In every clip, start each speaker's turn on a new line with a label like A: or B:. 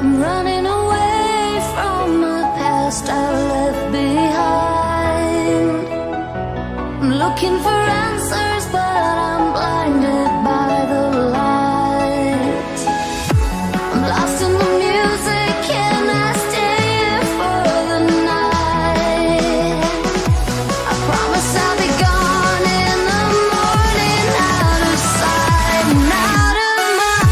A: I'm running away from the past I left behind. I'm looking for answers, but I'm blinded by the light. I'm lost in the music, can I stay here for the night? I promise I'll be gone in the morning, out of sight and out of mind.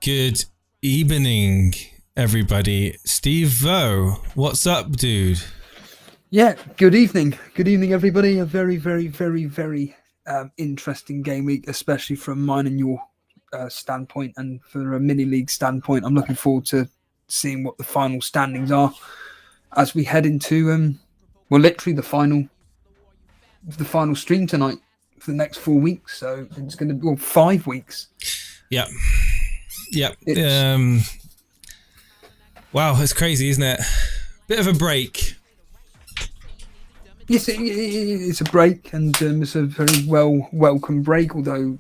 B: Good evening, everybody. Steve Vo, what's up, dude?
C: Yeah, good evening. Good evening, everybody. A very, very, very, very interesting game week, especially from mine and your standpoint, and for a mini league standpoint. I'm looking forward to seeing what the final standings are as we head into, literally the final stream tonight for the next 4 weeks. So it's going to be 5 weeks.
B: Yeah. Yeah. Wow, it's crazy, isn't it? Bit of a break.
C: Yes, it's a break, and it's a very welcome break, although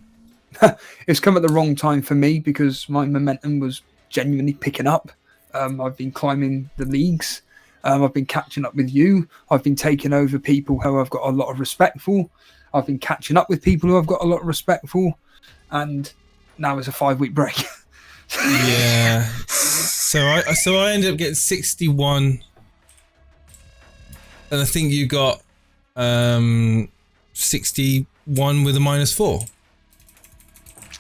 C: it's come at the wrong time for me because my momentum was genuinely picking up. I've been climbing the leagues. I've been catching up with you. I've been taking over people who I've got a lot of respect for. I've been catching up with people who I've got a lot of respect for. And now it's a 5-week break.
B: Yeah. So I ended up getting 61, and I think you got 61 with a -4.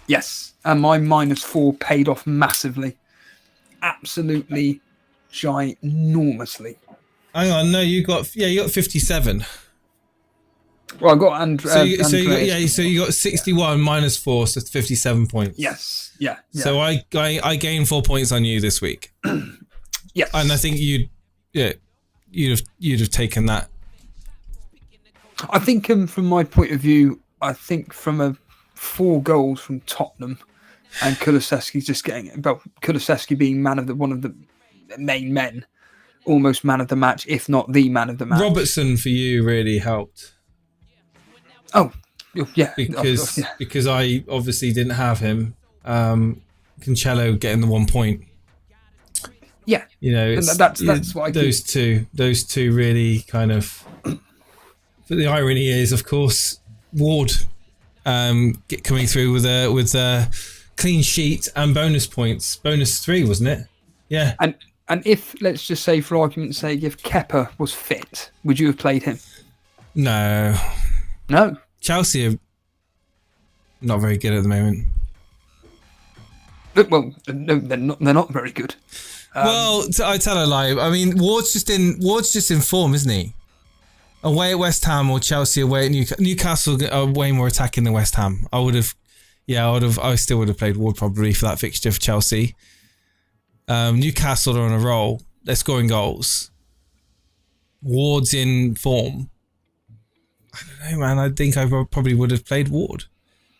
C: Yes, and my -4 paid off massively, absolutely ginormously.
B: Hang on, no, you got 57.
C: Well, I got
B: so you got 61 minus 4, so 57 points.
C: Yes. Yeah.
B: So I gained 4 points on you this week.
C: Yes.
B: And I think you'd have taken that.
C: I think from my point of view, I think from 4 goals from Tottenham and Kulusevski just getting it. Well, Kulusevski being one of the main men, almost man of the match, if not the man of the match.
B: Robertson for you really helped.
C: Oh, yeah.
B: Because I obviously didn't have him. Cancelo getting the 1 point.
C: Yeah.
B: You know,
C: that's what I
B: those two really kind of. But the irony is, of course, Ward coming through with a clean sheet and bonus points. Bonus 3, wasn't it? Yeah.
C: And if, let's just say, for argument's sake, if Kepa was fit, would you have played him?
B: No.
C: No.
B: Chelsea are not very good at the moment.
C: Well, no, they're not very good.
B: Well, I tell a lie. I mean, Ward's just in form, isn't he? Away at West Ham or Chelsea away at Newcastle. Newcastle are way more attacking than West Ham. I still would have played Ward probably for that fixture for Chelsea. Newcastle are on a roll. They're scoring goals. Ward's in form. I don't know, man. I think I probably would have played Ward.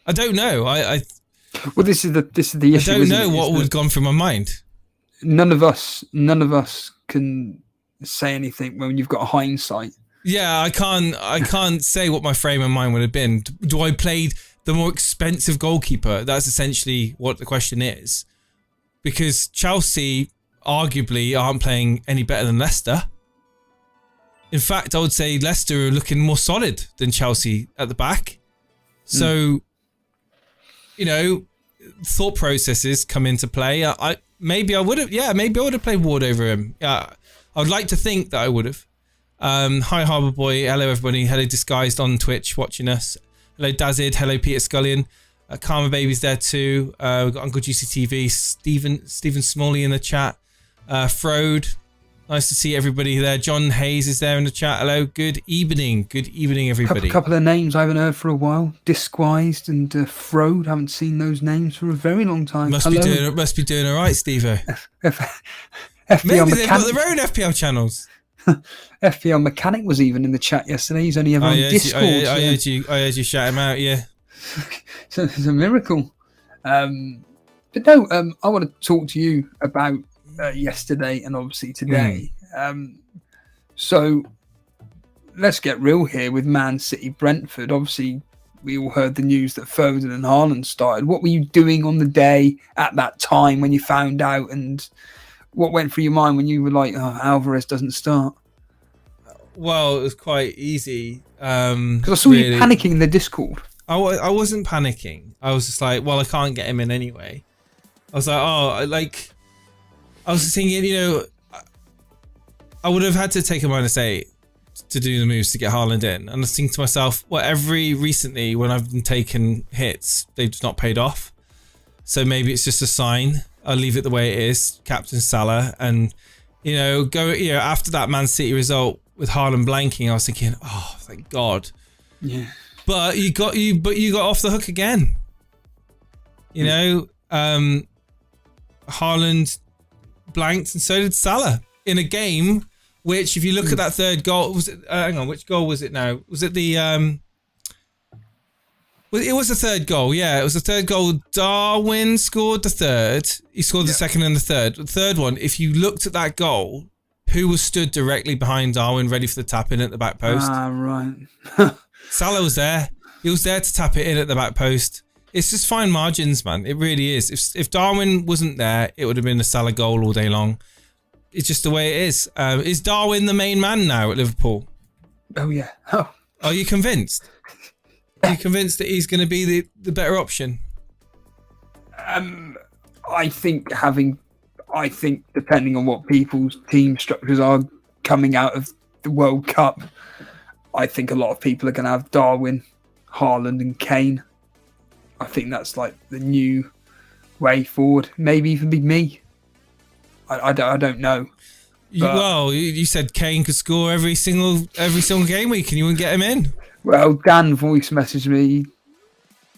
B: I don't know.
C: Well, this is the issue.
B: I don't know what would have gone through my mind.
C: None of us can say anything when you've got a hindsight.
B: Yeah, I can't say what my frame of mind would have been. Do I played the more expensive goalkeeper? That's essentially what the question is. Because Chelsea arguably aren't playing any better than Leicester. In fact, I would say Leicester are looking more solid than Chelsea at the back. So, you know, thought processes come into play. Maybe I would have played Ward over him. I would like to think that I would have. Hi Harbour Boy, hello everybody, hello Disguised on Twitch watching us, hello Dazid, hello Peter Scullion, Karma Baby's there too, we've got Uncle Juicy TV, Stephen Smalley in the chat, Frode, nice to see everybody there, John Hayes is there in the chat, hello, good evening everybody.
C: Couple of names I haven't heard for a while, Disguised and Frode, haven't seen those names for a very long time.
B: Must be doing alright, Steve-o. Maybe they've got their own FPL channels.
C: FPL Mechanic was even in the chat yesterday. He's only ever on Discord.
B: I heard you shout him out, yeah.
C: So it's a miracle. But no, I want to talk to you about yesterday and obviously today. So let's get real here with Man City Brentford. Obviously, we all heard the news that Foden and Haaland started. What were you doing on the day at that time when you found out, and what went through your mind when you were like, oh, Alvarez doesn't start?
B: Well, it was quite easy.
C: Because I saw you panicking in the Discord.
B: I wasn't panicking. I was just like, well, I can't get him in anyway. I was like, I was thinking, you know, I would have had to take a -8 to do the moves to get Haaland in. And I was thinking to myself, well, recently when I've been taking hits, they've just not paid off. So maybe it's just a sign. I'll leave it the way it is, Captain Salah, and after that Man City result with Haaland blanking, I was thinking, oh, thank God.
C: Yeah.
B: But you got off the hook again. You know, Haaland blanked, and so did Salah in a game which, if you look at that third goal, was it? Hang on, which goal was it now? Was it the? It was the third goal, yeah. It was the third goal. Darwin scored the third. He scored the second and the third. The third one, if you looked at that goal, who was stood directly behind Darwin, ready for the tap in at the back post?
C: Ah, right.
B: Salah was there. He was there to tap it in at the back post. It's just fine margins, man. It really is. If Darwin wasn't there, it would have been a Salah goal all day long. It's just the way it is. Is Darwin the main man now at Liverpool?
C: Oh, yeah. Oh.
B: Are you convinced? Are you convinced that he's going to be the better option?
C: I think depending on what people's team structures are coming out of the World Cup, I think a lot of people are going to have Darwin, Haaland and Kane. I think that's like the new way forward. Maybe even be me. I don't know.
B: You said Kane could score every single game week and you wouldn't get him in.
C: Well, Dan voice messaged me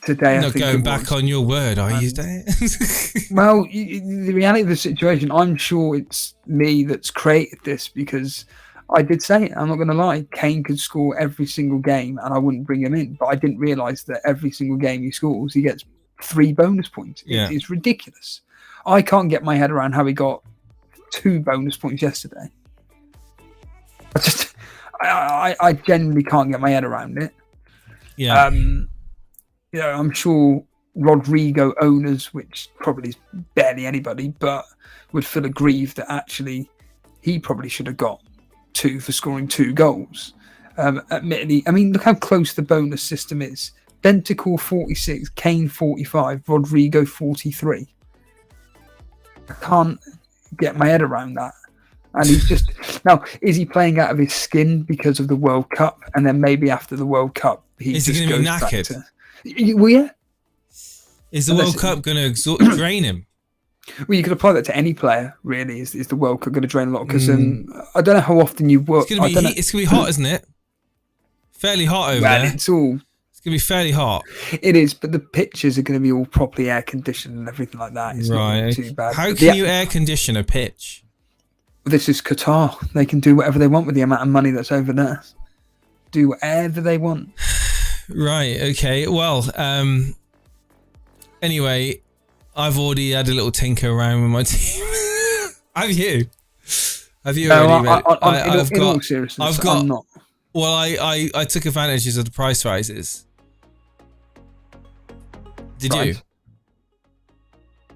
C: today.
B: Not going back on your word, are you, Dan?
C: Well, the reality of the situation, I'm sure it's me that's created this because I did say it. I'm not going to lie. Kane could score every single game and I wouldn't bring him in. But I didn't realise that every single game he scores, he gets 3 bonus points.
B: Yeah.
C: It's ridiculous. I can't get my head around how he got 2 bonus points yesterday. I genuinely can't get my head around it.
B: Yeah.
C: I'm sure Rodrigo owners, which probably is barely anybody, but would feel aggrieved that actually he probably should have got 2 for scoring 2 goals. Admittedly, I mean, look how close the bonus system is. Bentancur 46, Kane 45, Rodrigo 43. I can't get my head around that. And he's just now, is he playing out of his skin because of the World Cup? And then maybe after the World Cup,
B: is he going to be knackered?
C: Well, yeah.
B: Is the World Cup going to drain him?
C: Well, you could apply that to any player, really. Is the World Cup going to drain a lot? Because I don't know how often you work.
B: It's going to be hot, isn't it? Fairly hot over there.
C: It's going
B: to be fairly hot.
C: It is, but the pitches are going to be all properly air conditioned and everything like that. It's not too bad.
B: How can you air condition a pitch?
C: This is Qatar. They can do whatever they want with the amount of money that's over there. Do whatever they want.
B: Right. Okay. Well. Anyway, I've already had a little tinker around with my team. Have you? Have you already?
C: In all seriousness, I'm not.
B: Well, I took advantages of the price rises. Did you?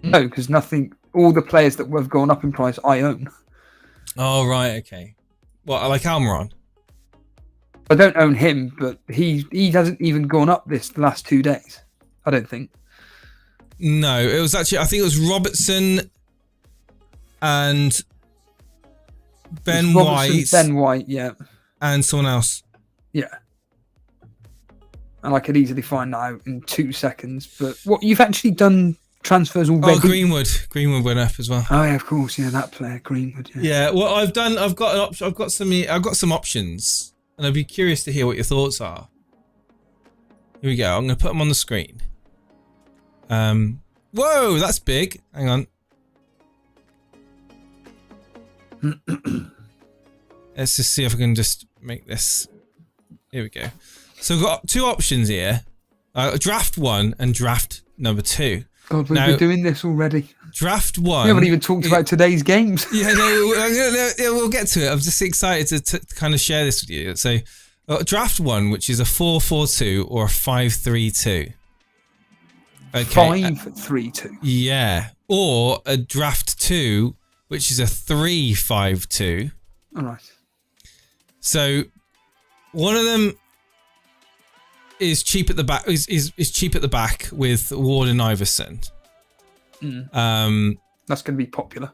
C: No, because nothing. All the players that have gone up in price, I own.
B: Oh right, okay. Well, like Almiron.
C: I don't own him, but he hasn't even gone up the last 2 days. I don't think.
B: No, it was actually, I think it was Robertson and Ben White,
C: yeah,
B: and someone else.
C: Yeah. And I could easily find that out in 2 seconds. But what you've actually done transfers already?
B: Oh, Greenwood went up as well.
C: Oh yeah, of course, yeah, that player Greenwood. Yeah.
B: Well, I've got some options, and I'd be curious to hear what your thoughts are. Here we go. I'm going to put them on the screen. Whoa, that's big. Hang on. Let's just see if I can just make this. Here we go. So we've got 2 options here. Draft 1 and draft number 2.
C: God, we've been doing this already.
B: Draft 1.
C: We haven't even talked about today's games.
B: Yeah, we'll get to it. I'm just excited to kind of share this with you. So, draft 1, which is a 4-4-2 or a 5-3-2. Okay.
C: 5-3-2.
B: Yeah. Or a draft 2, which is a 3-5-2.
C: All right.
B: So, one of them is cheap at the back. Is cheap at the back with Ward and Iverson.
C: That's going to be popular.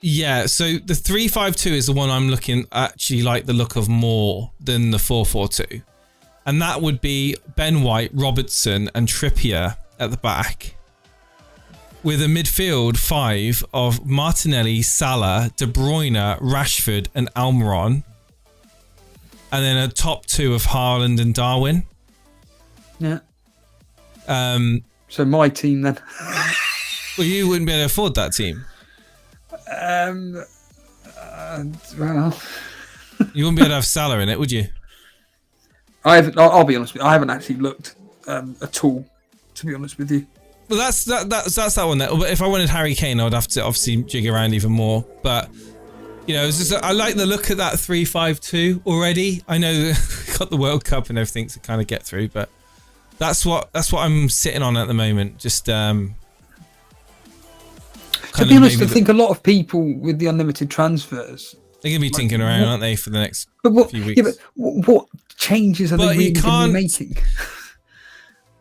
B: Yeah. So the 3-5-2 is the one I'm actually like the look of more than the 4-4-2, and that would be Ben White, Robertson, and Trippier at the back, with a midfield 5 of Martinelli, Salah, De Bruyne, Rashford, and Almiron, and then a top 2 of Haaland and Darwin.
C: Yeah. So my team then.
B: Well, you wouldn't be able to afford that team.
C: Well,
B: you wouldn't be able to have Salah in it, would you?
C: I'll be honest with you. I haven't actually looked at all, to be honest with you.
B: Well, that's that one. But if I wanted Harry Kane, I would have to obviously jig around even more. But you know, it's just, I like the look of that 3-5-2 already. I know we got the World Cup and everything to kind of get through, but that's what I'm sitting on at the moment. Just to
C: be honest, I think a lot of people with the unlimited transfers,
B: they're going to be tinkering around, aren't they, for the next few weeks?
C: Yeah, but what changes are they really going to be making?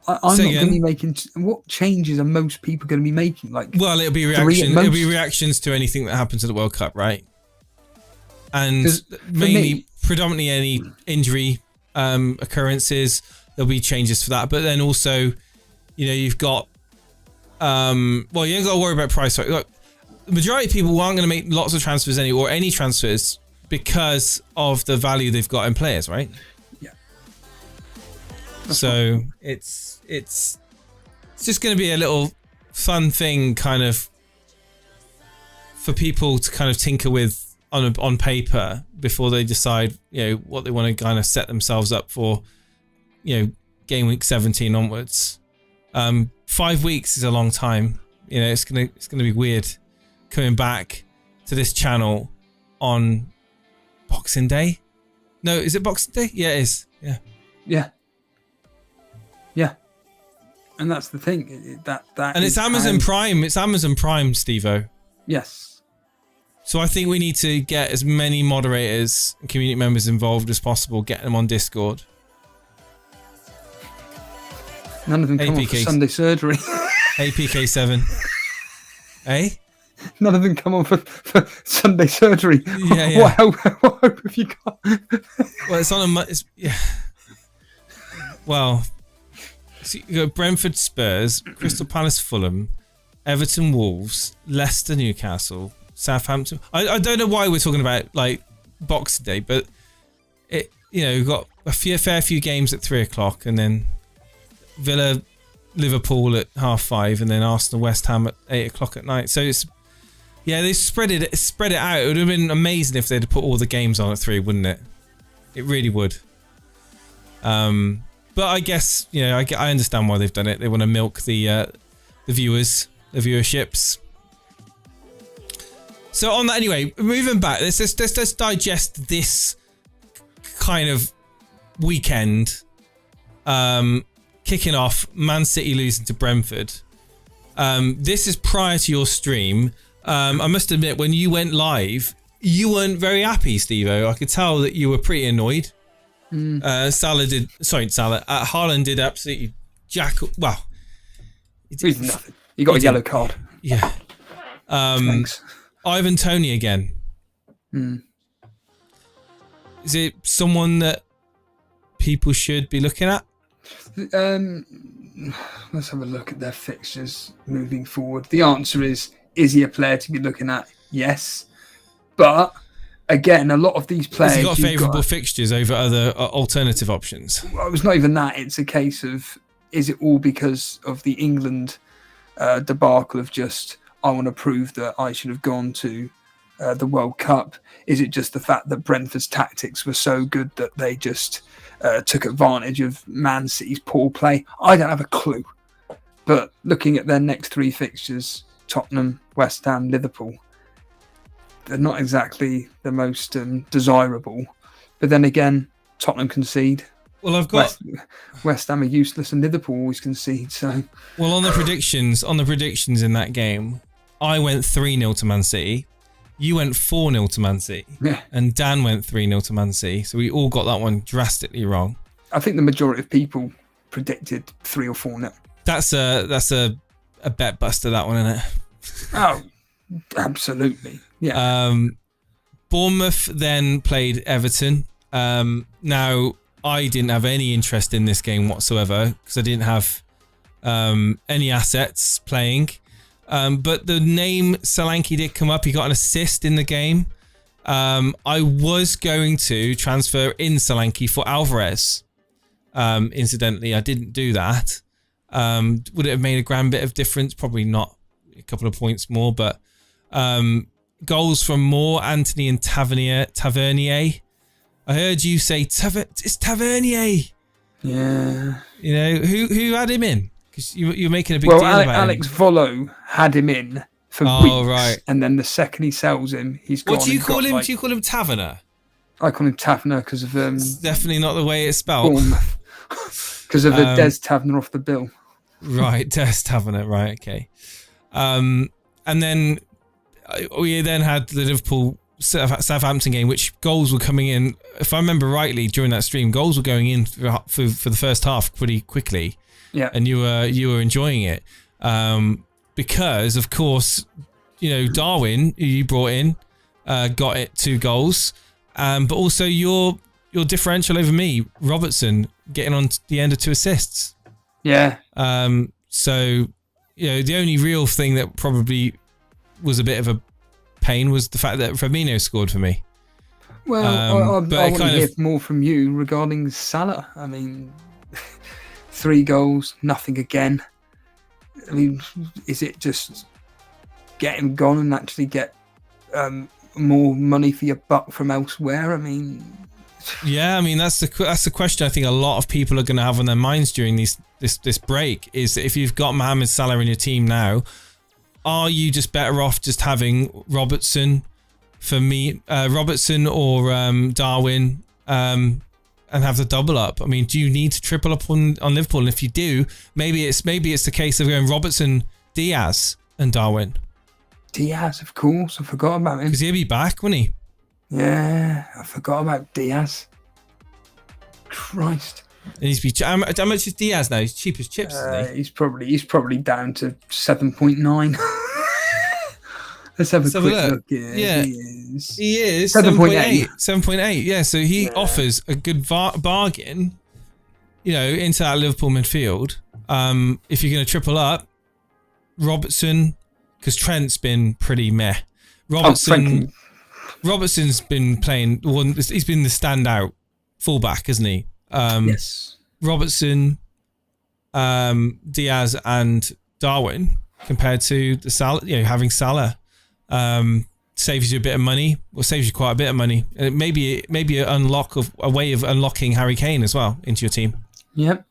C: I'm not going to be making. What changes are most people going to be making?
B: Well, it'll be reaction. It'll be reactions to anything that happens at the World Cup, right? And mainly, predominantly any injury occurrences. There'll be changes for that, but then also, you know, you've got. Well, you ain't got to worry about price. Look, the majority of people aren't going to make lots of transfers or any transfers because of the value they've got in players, right?
C: Yeah.
B: So it's just going to be a little fun thing, kind of, for people to kind of tinker with on paper before they decide, what they want to kind of set themselves up for, game week 17 onwards. 5 weeks is a long time. It's gonna be weird coming back to this channel on Boxing Day. No, is it Boxing Day? Yeah, it is. Yeah.
C: And that's the thing.
B: And it's Amazon Prime. It's Amazon Prime, Steve-O.
C: Yes.
B: So I think we need to get as many moderators and community members involved as possible. Get them on Discord.
C: None of them come on for Sunday surgery.
B: APK7. Eh?
C: None of them come on for Sunday surgery.
B: Yeah.
C: What hope have you got?
B: Well, it's on yeah. Well, so you got Brentford, Spurs, Crystal Palace, Fulham, Everton, Wolves, Leicester, Newcastle, Southampton. I don't know why we're talking about like Boxing Day, but we've got a fair few games at 3 o'clock, and then Villa, Liverpool at 5:30, and then Arsenal, West Ham at 8 o'clock at night. So they spread it out. It would have been amazing if they'd put all the games on at 3, wouldn't it? It really would. But I guess I understand why they've done it. They want to milk the viewerships. So on that, anyway, moving back, let's digest this kind of weekend. Kicking off, Man City losing to Brentford. This is prior to your stream. I must admit, when you went live, you weren't very happy, Steve-O. I could tell that you were pretty annoyed. Haaland did absolutely well.
C: He's nothing. He got a yellow card.
B: Yeah.
C: Thanks.
B: Ivan Toney again. Is it someone that people should be looking at?
C: Let's have a look at their fixtures moving forward. The answer is he a player to be looking at? Yes. But again, a lot of these players...
B: Has he got favourable fixtures over other alternative options?
C: Well, it's not even that. It's a case of, is it all because of the England debacle of just, I want to prove that I should have gone to the World Cup? Is it just the fact that Brentford's tactics were so good that they just took advantage of Man City's poor play? I don't have a clue. But looking at their next 3 fixtures, Tottenham, West Ham, Liverpool, they're not exactly the most desirable. But then again, Tottenham concede.
B: Well, I've got
C: West Ham are useless, and Liverpool always concede. So,
B: well, on the predictions in that game, I went 3-0 to Man City. You went 4-0 to Man City.
C: Yeah.
B: And Dan went 3-0 to Man City. So we all got that one drastically wrong.
C: I think the majority of people predicted 3 or 4-0.
B: That's a bet buster, that one, isn't it?
C: Oh, absolutely. Yeah.
B: Bournemouth then played Everton. Now, I didn't have any interest in this game whatsoever because I didn't have any assets playing. But the name Solanke did come up. He got an assist in the game. I was going to transfer in Solanke for Alvarez. Incidentally, I didn't do that. Would it have made a grand bit of difference? Probably not. A couple of points more, but goals from Moore, Anthony, and Tavernier. I heard you say it's Tavernier.
C: Yeah.
B: Who had him in? Because you're making a big deal about
C: Alex
B: him.
C: Volo had him in for weeks, right. And then the second he sells him, he's gone.
B: What do you call him? Do you call him Taverner?
C: I call him Taverner because of
B: It's definitely not the way it's spelled.
C: Because of the Des Taverner off the bill.
B: Right, Des Taverner. Right, okay. And then we then had the Liverpool Southampton game, which goals were coming in. If I remember rightly, during that stream, goals were going in for the first half pretty quickly.
C: Yeah,
B: and you were enjoying it because, of course, Darwin, who you brought in, got it 2 goals, but also your differential over me, Robertson, getting on the end of 2 assists.
C: Yeah.
B: So the only real thing that probably was a bit of a pain was the fact that Firmino scored for me.
C: Well, I want to hear more from you regarding Salah. I mean, 3 goals, nothing again. I mean, is it just get him gone and actually get more money for your buck from elsewhere? I mean,
B: yeah, I mean that's the question I think a lot of people are going to have on their minds during this break, is that if you've got Mohamed Salah in your team now, are you just better off just having Robertson or Darwin and have the double up? I mean, do you need to triple up on Liverpool? And if you do, maybe it's the case of going Robertson, Diaz and Darwin.
C: Diaz, of course, I forgot about him.
B: Because he'll be back, won't he?
C: Yeah, I forgot about Diaz. Christ.
B: And how much is Diaz now? He's cheap as chips, isn't he?
C: He's probably down to 7.9. Let's have a quick look.
B: Yeah, he is
C: 7.8.
B: 7.8. Yeah, so he offers a good bargain, into that Liverpool midfield. If you're going to triple up, Robertson, because Trent's been pretty meh. Robertson's been playing. He's been the standout fullback, isn't he?
C: Yes.
B: Robertson, Diaz, and Darwin compared to the Salah. Having Salah saves you a bit of money, or saves you quite a bit of money. Maybe a way of unlocking Harry Kane as well into your team.
C: Yep.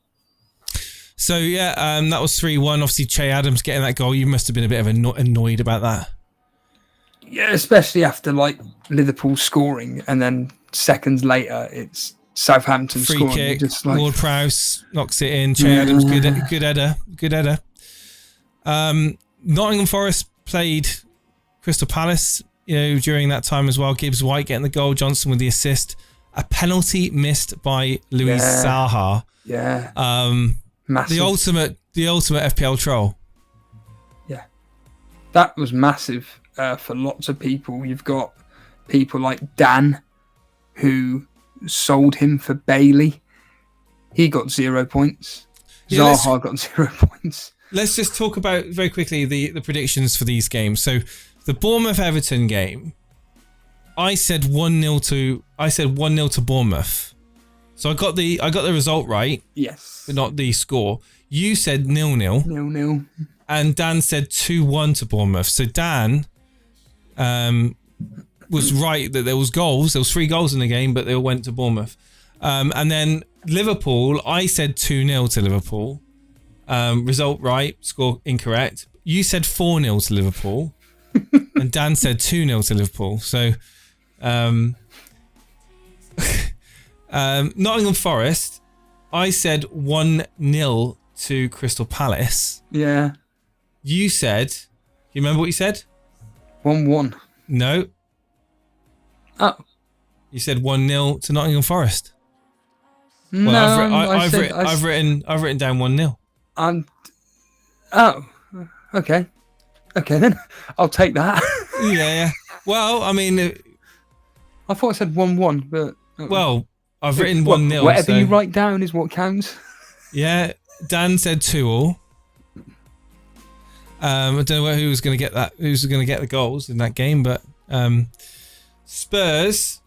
B: So that was 3-1. Obviously, Che Adams getting that goal. You must have been a bit of annoyed about that.
C: Yeah, especially after Liverpool scoring, and then seconds later it's Southampton
B: free
C: scoring.
B: kick.
C: Just
B: Ward-Prowse knocks it in. Che Adams, good header. Nottingham Forest played Crystal Palace, during that time as well. Gibbs White getting the goal. Johnson with the assist. A penalty missed by Luis Zaha.
C: Yeah.
B: Massive. The ultimate FPL troll.
C: Yeah, that was massive for lots of people. You've got people like Dan, who sold him for Bailey. He got 0 points. Zaha got 0 points.
B: Let's just talk about very quickly the predictions for these games. So the Bournemouth-Everton game, I said 1-0 to Bournemouth. So I got the result right.
C: Yes.
B: But not the score. You said 0-0.
C: 0-0.
B: And Dan said 2-1 to Bournemouth. So Dan was right that there was goals. There was 3 goals in the game, but they all went to Bournemouth. And then Liverpool, I said 2-0 to Liverpool. Result right, score incorrect. You said 4-0 to Liverpool. And Dan said 2-0 to Liverpool. So Nottingham Forest, I said 1-0 to Crystal Palace.
C: Yeah.
B: You said, you remember what you said?
C: 1-1.
B: No.
C: Oh.
B: You said 1-0 to Nottingham Forest.
C: No,
B: well, I've written down 1-0.
C: Oh. Okay. Okay then. I'll take that.
B: Yeah. Well, I mean,
C: I thought I said 1-1, but
B: well, I've written 1-0.
C: Whatever you write down is what counts.
B: Yeah. Dan said 2-2. I don't know who was going to get that. Who's going to get the goals in that game? But Spurs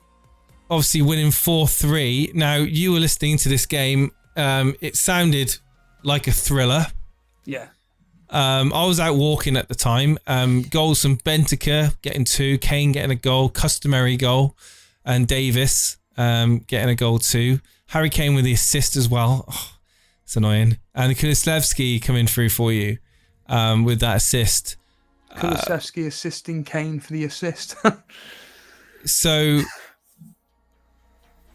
B: obviously winning 4-3. Now you were listening to this game. It sounded like a thriller.
C: Yeah.
B: I was out walking at the time. Goals from Bentaker getting 2, Kane getting a goal, customary goal, and Davis getting a goal too. Harry Kane with the assist as well. Oh, it's annoying. And Kulusevski coming through for you with that assist.
C: Kulusevski assisting Kane for the assist.
B: So,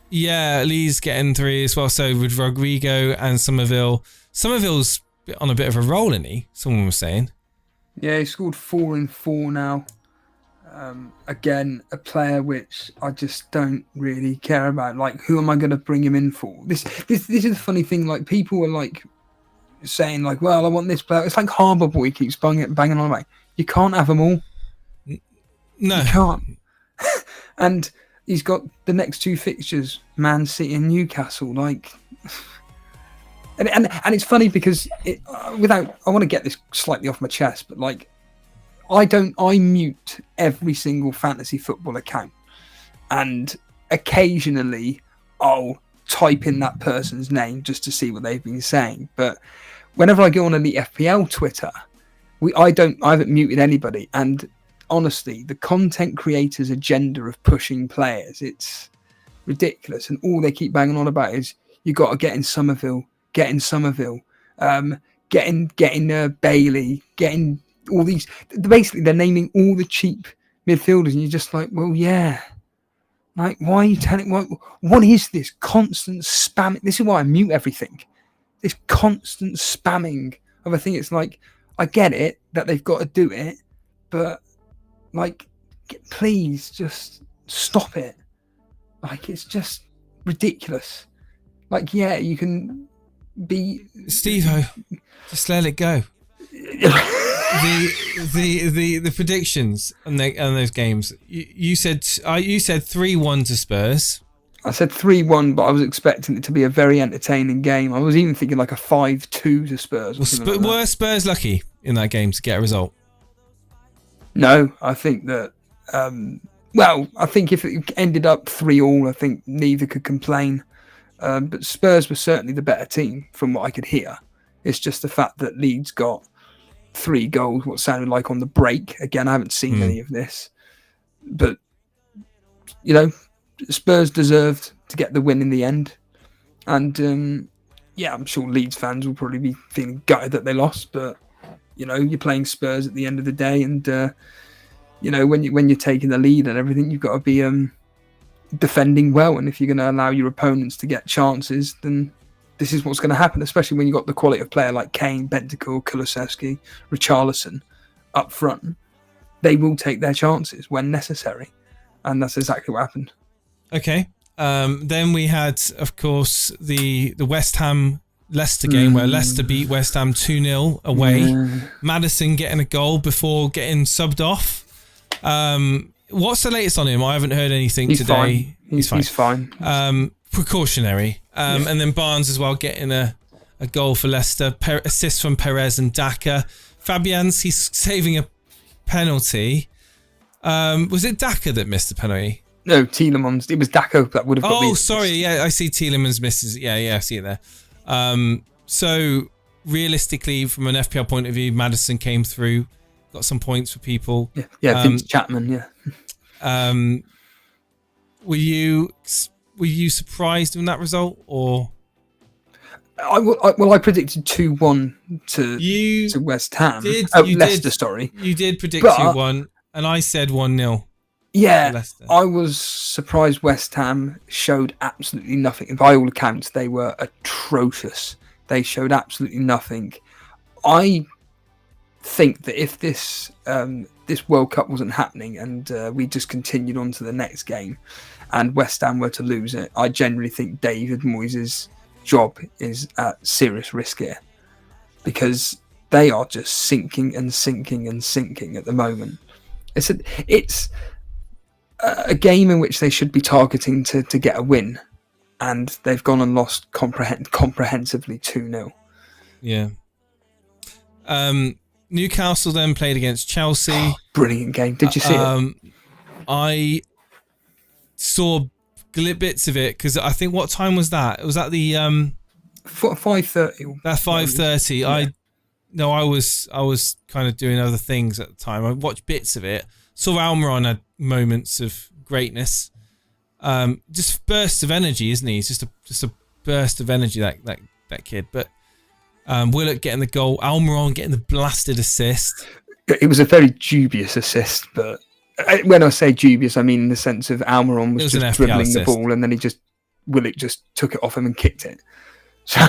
B: yeah, Lee's getting 3 as well. So with Rodrigo and Somerville. Somerville's on a bit of a roll, isn't he? Someone was saying. Yeah,
C: he scored 4 in 4 now. Again, a player which I just don't really care about. Like, who am I going to bring him in for? This is the funny thing. Like, people are like saying, like, well, I want this player. It's like Harbour Boy keeps banging on about. You can't have them all.
B: No,
C: you can't. And he's got the next 2 fixtures: Man City and Newcastle. Like. And it's funny because I want to get this slightly off my chest, but like, I mute every single fantasy football account, and occasionally I'll type in that person's name just to see what they've been saying. But whenever I go on Elite FPL Twitter, I haven't muted anybody. And honestly, the content creators' agenda of pushing players, it's ridiculous. And all they keep banging on about is you got to get in Somerville, getting Bailey, getting all these. Basically, they're naming all the cheap midfielders, and you're just like, well, yeah. Like, why are you telling? What is this constant spamming? This is why I mute everything. This constant spamming of a thing. It's like, I get it that they've got to do it, but like, please just stop it. Like, it's just ridiculous. Like, yeah, you can be
B: Steve-O, just let it go. The predictions on those games. You said 3-1 to Spurs.
C: I said 3-1, but I was expecting it to be a very entertaining game. I was even thinking like a 5-2 to Spurs.
B: Were Spurs lucky in that game to get a result?
C: No, I think that. I think if it ended up 3-3, I think neither could complain. But Spurs were certainly the better team from what I could hear. It's just the fact that Leeds got 3 goals, what sounded like on the break. Again, I haven't seen any of this. But, Spurs deserved to get the win in the end. And, I'm sure Leeds fans will probably be feeling gutted that they lost. But, you're playing Spurs at the end of the day. And, when you're taking the lead and everything, you've got to be defending well. And if you're going to allow your opponents to get chances, then this is what's going to happen, especially when you've got the quality of player like Kane, Bentancur, Kulusevski, Richarlison up front. They will take their chances when necessary. And that's exactly what happened.
B: Okay. Then we had, of course, the West Ham Leicester game where Leicester beat West Ham 2-0 away. Yeah. Maddison getting a goal before getting subbed off. What's the latest on him? I haven't heard anything today.
C: He's fine.
B: Precautionary. And then Barnes as well getting a goal for Leicester. Assist from Perez and Daka. Fabianski saving a penalty. Was it Daka that missed the penalty?
C: No, Tielemans. It was Daka that would have got
B: the sorry. Yeah, I see Tielemans misses. Yeah, I see it there. So realistically, from an FPL point of view, Maddison came through, got some points for people.
C: Yeah, Vince Chapman. Yeah.
B: Were you surprised in that result, or?
C: I predicted 2-1 to West Ham. Leicester, sorry.
B: You did predict 2-1, and I said 1-0.
C: Yeah, I was surprised West Ham showed absolutely nothing. By all accounts, they were atrocious. They showed absolutely nothing. I think that if this World Cup wasn't happening and we just continued on to the next game and West Ham were to lose it, I generally think David Moyes' job is at serious risk here, because they are just sinking and sinking and sinking at the moment. It's a game in which they should be targeting to get a win, and they've gone and lost comprehensively 2-0.
B: Yeah. Newcastle then played against Chelsea.
C: Brilliant game. Did you see it?
B: I saw bits of it because I think, what time was that? Was that the
C: 5:30?
B: That 5:30. Yeah. I was kind of doing other things at the time. I watched bits of it. Saw Almiron had moments of greatness. Just bursts of energy, isn't he? He's just a burst of energy, that kid. But Willock getting the goal, Almiron getting the blasted assist.
C: It was a very dubious assist, but when I say dubious, I mean in the sense of Almiron was just dribbling the ball, and then Willock just took it off him and kicked it. So,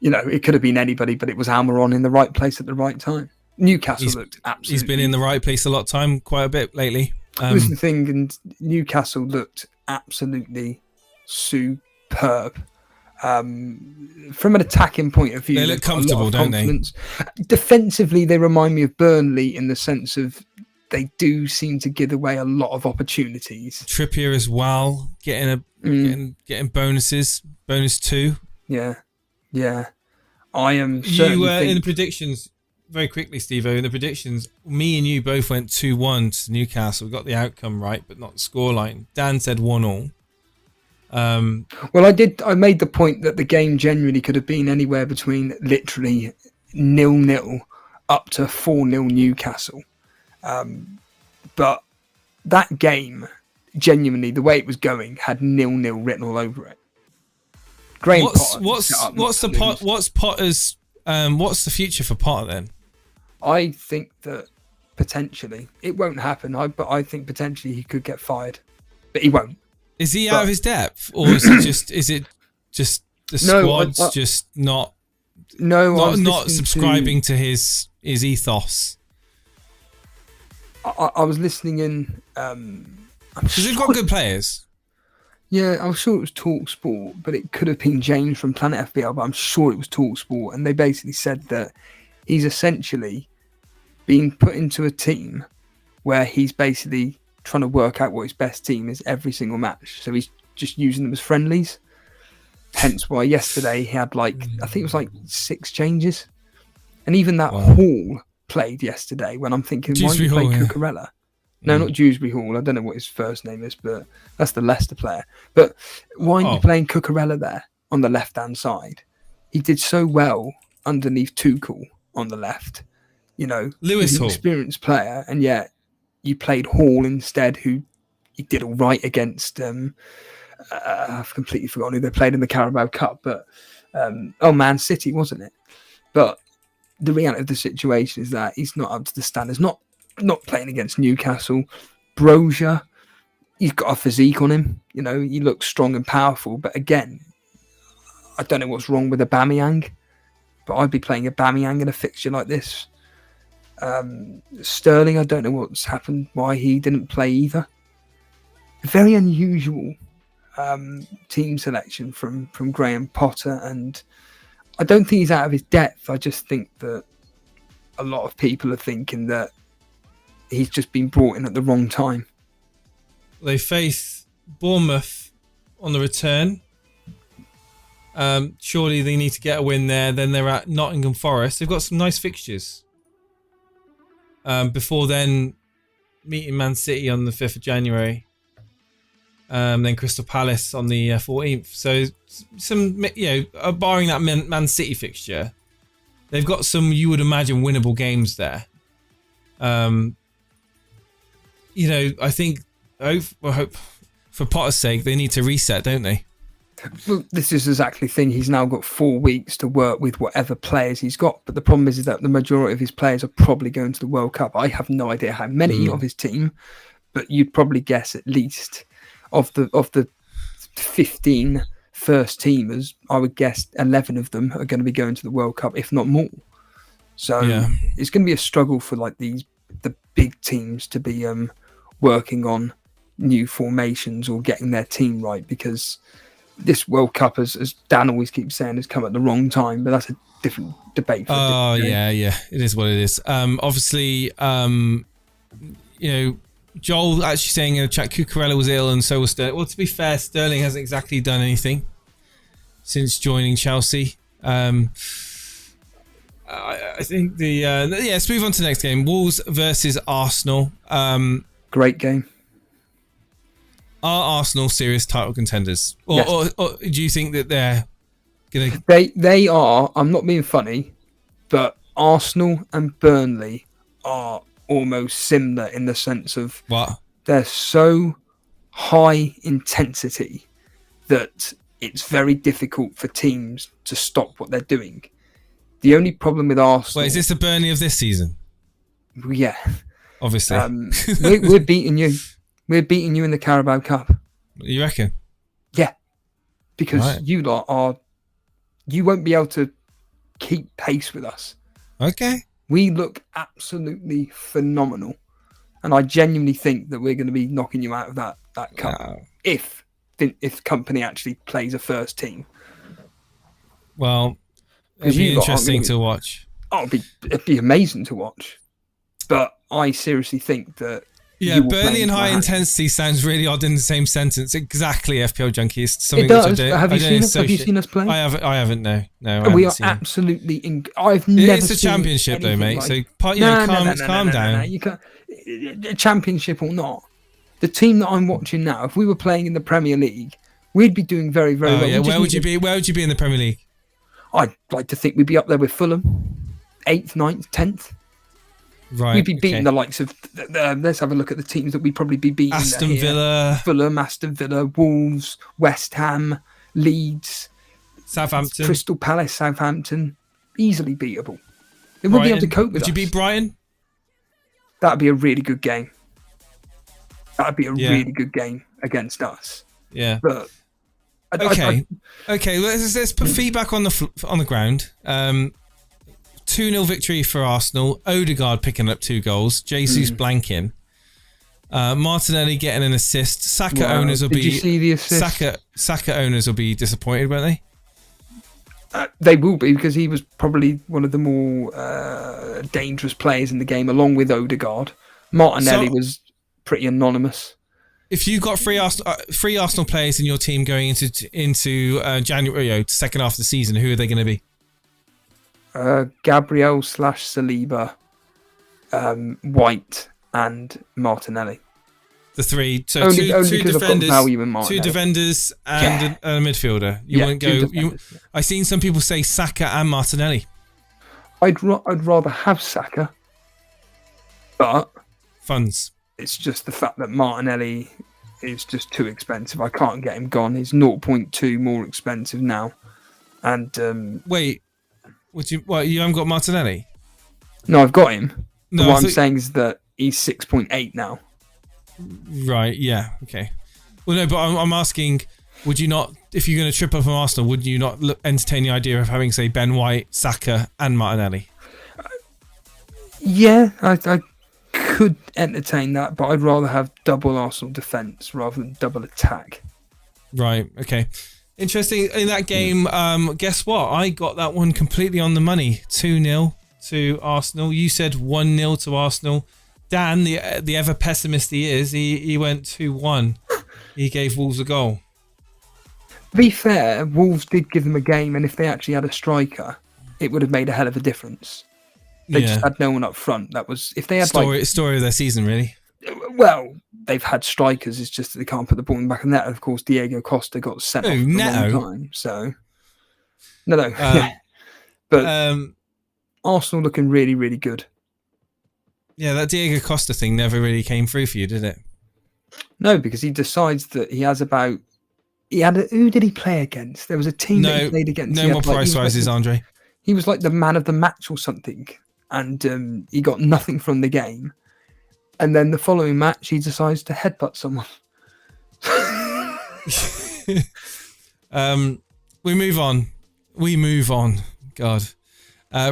C: it could have been anybody, but it was Almiron in the right place at the right time. Newcastle looked absolutely...
B: He's been in the right place quite a bit lately.
C: That was the thing, and Newcastle looked absolutely superb. From an attacking point of view,
B: they look comfortable, don't they?
C: Defensively, they remind me of Burnley in the sense of they do seem to give away a lot of opportunities.
B: Trippier as well, getting bonuses, bonus 2.
C: Yeah. I am certainly
B: in the predictions. Very quickly, Steve-O, in the predictions, me and you both went 2-1 to Newcastle. We got the outcome right, but not the scoreline. Dan said 1-1.
C: Well, I made the point that the game genuinely could have been anywhere between literally 0-0 up to 4-0 Newcastle. But that game, genuinely, the way it was going, had 0-0 written all over it. Graham Potter.
B: What's Potter's? What's the future for Potter then?
C: I think that potentially it won't happen. But I think potentially he could get fired, but he won't.
B: Is he out of his depth, or is it just the squad's just not subscribing to his ethos?
C: I was listening in.
B: Because they've got good players.
C: Yeah, I'm sure it was Talk Sport, but it could have been James from Planet FPL, but I'm sure it was Talk Sport. And they basically said that he's essentially being put into a team where he's basically trying to work out what his best team is every single match. So he's just using them as friendlies. Hence why yesterday he had I think it was 6 changes. And even that Hall played yesterday when I'm thinking, why did you play Cucurella? No, not Dewsbury Hall. I don't know what his first name is, but that's the Leicester player. But why aren't you playing Cucurella there on the left-hand side? He did so well underneath Tuchel on the left. You know,
B: Lewis
C: he's an
B: Hall,
C: experienced player, and yet you played Hall instead, who he did all right against. I've completely forgotten who they played in the Carabao Cup, but Man City, wasn't it? But the reality of the situation is that he's not up to the standards. Not playing against Newcastle. Brozier, he's got a physique on him. You know, he looks strong and powerful. But again, I don't know what's wrong with Aubameyang, but I'd be playing Aubameyang in a fixture like this. Sterling, I don't know what's happened, why he didn't play either. Very unusual team selection from Graham Potter, and I don't think he's out of his depth. I just think that a lot of people are thinking that he's just been brought in at the wrong time.
B: They face Bournemouth on the return. Surely they need to get a win there. Then they're at Nottingham Forest. They've got some nice fixtures. Before then, meeting Man City on the 5th of January. Then Crystal Palace on the 14th. So some, barring that Man City fixture, they've got some, you would imagine, winnable games there. I think, hope for Potter's sake, they need to reset, don't they?
C: Well, this is exactly the thing. He's now got 4 weeks to work with whatever players he's got. But the problem is that the majority of his players are probably going to the World Cup. I have no idea how many of his team, but you'd probably guess at least of the 15 first teamers, I would guess 11 of them are going to be going to the World Cup, if not more. So it's going to be a struggle for the big teams to be working on new formations or getting their team right, because this World Cup, as Dan always keeps saying, has come at the wrong time, but that's a different debate.
B: Yeah, it is what it is. Obviously, Joel actually saying in the chat, Cucurella was ill and so was Sterling. Well, to be fair, Sterling hasn't exactly done anything since joining Chelsea. I think let's move on to the next game. Wolves versus Arsenal.
C: Great game.
B: Are Arsenal serious title contenders? Or,
C: Yes.
B: or do you think that they're going to...
C: They are, I'm not being funny, but Arsenal and Burnley are almost similar in the sense of
B: What?
C: they're so high intensity that it's very difficult for teams to stop what they're doing. The only problem with Arsenal...
B: Wait, is this the Burnley of this season?
C: Yeah.
B: Obviously.
C: We're beating you. We're beating you in the Carabao Cup.
B: You reckon?
C: Yeah. Because you lot are... You won't be able to keep pace with us.
B: Okay.
C: We look absolutely phenomenal. And I genuinely think that we're going to be knocking you out of that cup.
B: Wow.
C: If Company actually plays a first team.
B: Well, it'd be interesting to watch.
C: Oh, it'd be amazing to watch. But I seriously think that...
B: Yeah, Burnley and high intensity sounds really odd in the same sentence. Exactly, FPL Junkies. Something
C: It does.
B: Which I don't,
C: Have you seen us play?
B: I haven't. No,
C: we are absolutely. I've never.
B: It's a championship, though, mate. Calm down.
C: You can't. Championship or not, the team that I'm watching now. If we were playing in the Premier League, we'd be doing very, very well.
B: Yeah. Where would you be? Where would you be in the Premier League?
C: I'd like to think we'd be up there with Fulham, 8th, 9th, 10th.
B: Right.
C: We'd be beating the likes of. Let's have a look at the teams that we'd probably be beating.
B: Aston Villa,
C: Fulham, Aston Villa, Wolves, West Ham, Leeds,
B: Southampton,
C: Crystal Palace, Southampton. Easily beatable. They would be able to cope with
B: Would you beat Brighton?
C: That'd be a really good game. That'd be a really good game against us.
B: Yeah.
C: But
B: okay. Let's put feedback on the ground. 2-0 victory for Arsenal. Odegaard picking up 2 goals. Jesus blanking. Martinelli getting an assist. Saka owners will
C: Did you see the assist?
B: Saka owners will be disappointed, won't they?
C: They will be, because he was probably one of the more dangerous players in the game, along with Odegaard. Martinelli was pretty anonymous.
B: If you've got three Arsenal players in your team going into January, second half of the season, who are they going to be?
C: Gabriel / Saliba, White, and Martinelli.
B: The 3. So
C: only
B: two defenders,
C: value in Martinelli.
B: 2 defenders and a midfielder. You won't go. I've seen some people say Saka and Martinelli.
C: I'd rather have Saka, but
B: funds.
C: It's just the fact that Martinelli is just too expensive. I can't get him gone. He's 0.2 more expensive now. And
B: wait, you haven't got Martinelli?
C: No, I've got him.
B: No,
C: what I'm saying is that he's 6.8 now.
B: Right, yeah, okay. Well, no, but I'm asking, would you not, if you're going to trip up from Arsenal, would you not entertain the idea of having, say, Ben White, Saka and Martinelli?
C: Yeah, I could entertain that, but I'd rather have double Arsenal defence rather than double attack.
B: Right, okay. Interesting. In that game, guess what? I got that one completely on the money. 2-0 to Arsenal. You said 1-0 to Arsenal. Dan, the ever pessimist he is, he went 2-1. He gave Wolves a goal.
C: To be fair, Wolves did give them a game, and if they actually had a striker, it would have made a hell of a difference. They just had no one up front. That was if they had
B: story of their season, really.
C: Well, they've had strikers. It's just that they can't put the ball in the back of the net. And of course, Diego Costa got sent off for a long time. So no. But Arsenal looking really, really good.
B: Yeah, that Diego Costa thing never really came through for you, did it?
C: No, because he decides that he has about. Who did he play against? There was a team that he played against.
B: No more price rises, Andre.
C: He was like the man of the match or something, and he got nothing from the game. And then the following match, he decides to headbutt someone.
B: We move on. God.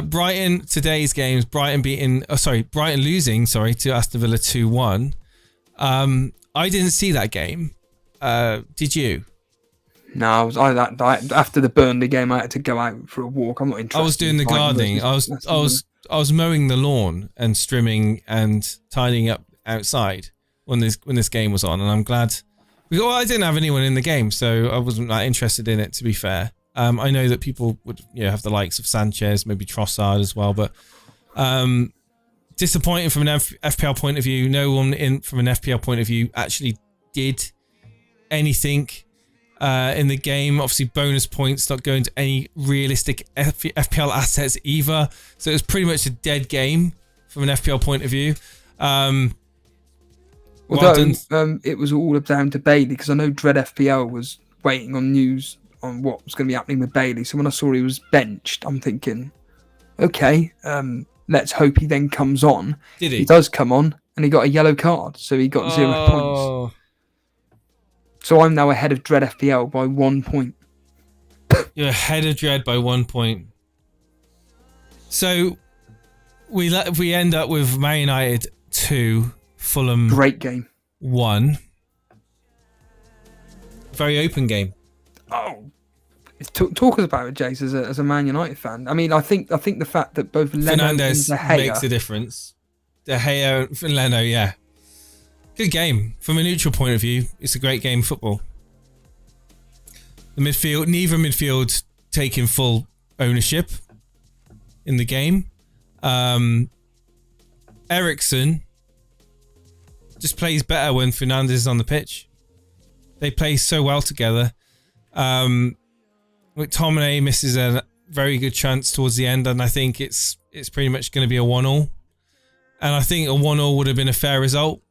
B: Brighton, today's games, Brighton losing to Aston Villa 2-1. I didn't see that game. Did you?
C: No, after the Burnley game, I had to go out for a walk. I'm not interested.
B: I was doing the gardening. I was mowing the lawn and trimming and tidying up outside when this game was on, and I'm glad. Well, I didn't have anyone in the game, so I wasn't that interested in it. To be fair, I know that people would have the likes of Sanchez, maybe Trossard as well, but disappointing from an FPL point of view. No one from an FPL point of view actually did anything in the game. Obviously, bonus points not going to any realistic FPL assets either. So it was pretty much a dead game from an FPL point of view.
C: Although it was all down to Bailey, because I know Dread FPL was waiting on news on what was going to be happening with Bailey. So when I saw he was benched, I'm thinking, okay, let's hope he then comes on.
B: Did he?
C: He does come on, and he got a yellow card, so he got 0 points. So I'm now ahead of Dread FPL by 1 point.
B: You're ahead of Dread by 1 point. So we end up with Man United 2, Fulham
C: great game
B: 1. Very open game.
C: Oh, talk us about it, Jace, as a Man United fan. I mean, I think the fact that both Leno and De Gea
B: makes a difference. De Gea and Leno, yeah. Good game. From a neutral point of view, it's a great game of football. Neither midfield taking full ownership in the game. Eriksen just plays better when Fernandes is on the pitch. They play so well together. McTominay misses a very good chance towards the end, and I think it's pretty much going to be a 1-1. And I think a 1-1 would have been a fair result,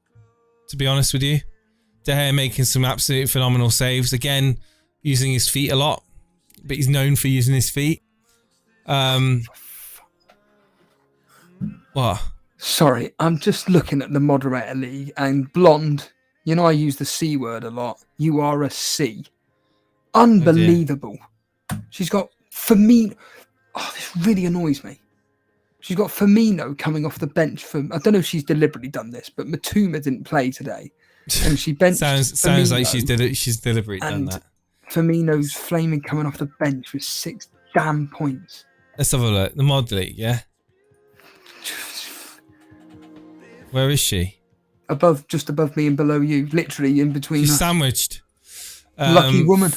B: to be honest with you. De Gea making some absolute phenomenal saves. Again, using his feet a lot, but he's known for using his feet. What?
C: Sorry, I'm just looking at the moderator league, and Blonde, you know I use the C word a lot. You are a C. Unbelievable. She's got Firmino. Oh, this really annoys me. She's got Firmino coming off the bench from, I don't know if she's deliberately done this, but Matuma didn't play today. And she benched
B: sounds like she's deliberately done that.
C: Firmino's flaming coming off the bench with 6 damn points.
B: Let's have a look. The mod league, yeah? Where is she?
C: Just above me and below you. Literally in between
B: She's
C: us.
B: sandwiched.
C: Lucky woman.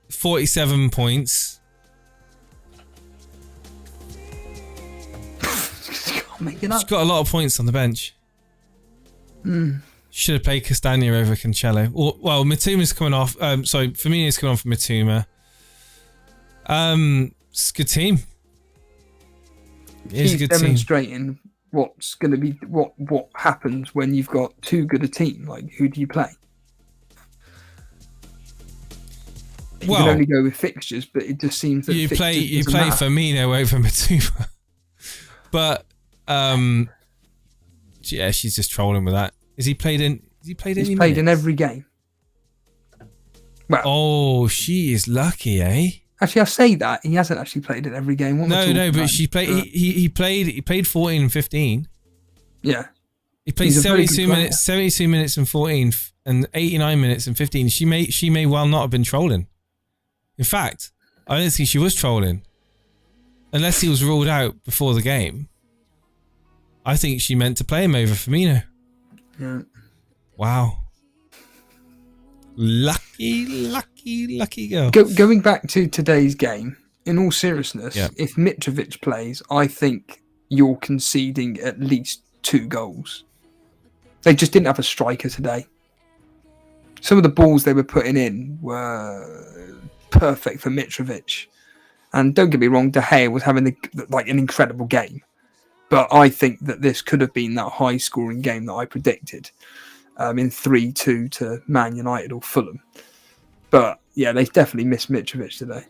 B: 47 points. She's got a lot of points on the bench. Should have played Castagna over Cancelo. Well, Matuma's coming off. Firmino's coming on for Matuma. It's a good team. It is a good
C: demonstrating what's going to be what happens when you've got too good a team. Like, who do you play? You can only go with fixtures, but it just seems that
B: you play Firmino over Matuma. But yeah, she's just trolling with that. He's played in
C: every game. Well,
B: oh, she is lucky, eh?
C: Actually, I say that he hasn't actually played in every game.
B: But she played. He played 14 and 15.
C: Yeah,
B: he played 72 minutes and 14, and 89 minutes and 15. She may well not have been trolling. In fact, I don't think she was trolling, unless he was ruled out before the game. I think she meant to play him over Firmino.
C: Yeah.
B: Wow. Lucky girl.
C: Going back to today's game, in all seriousness, if Mitrovic plays, I think you're conceding at least 2 goals. They just didn't have a striker today. Some of the balls they were putting in were perfect for Mitrovic. And don't get me wrong, De Gea was having an incredible game. But I think that this could have been that high-scoring game that I predicted in 3-2 to Man United or Fulham. But, yeah, they definitely missed Mitrovic today.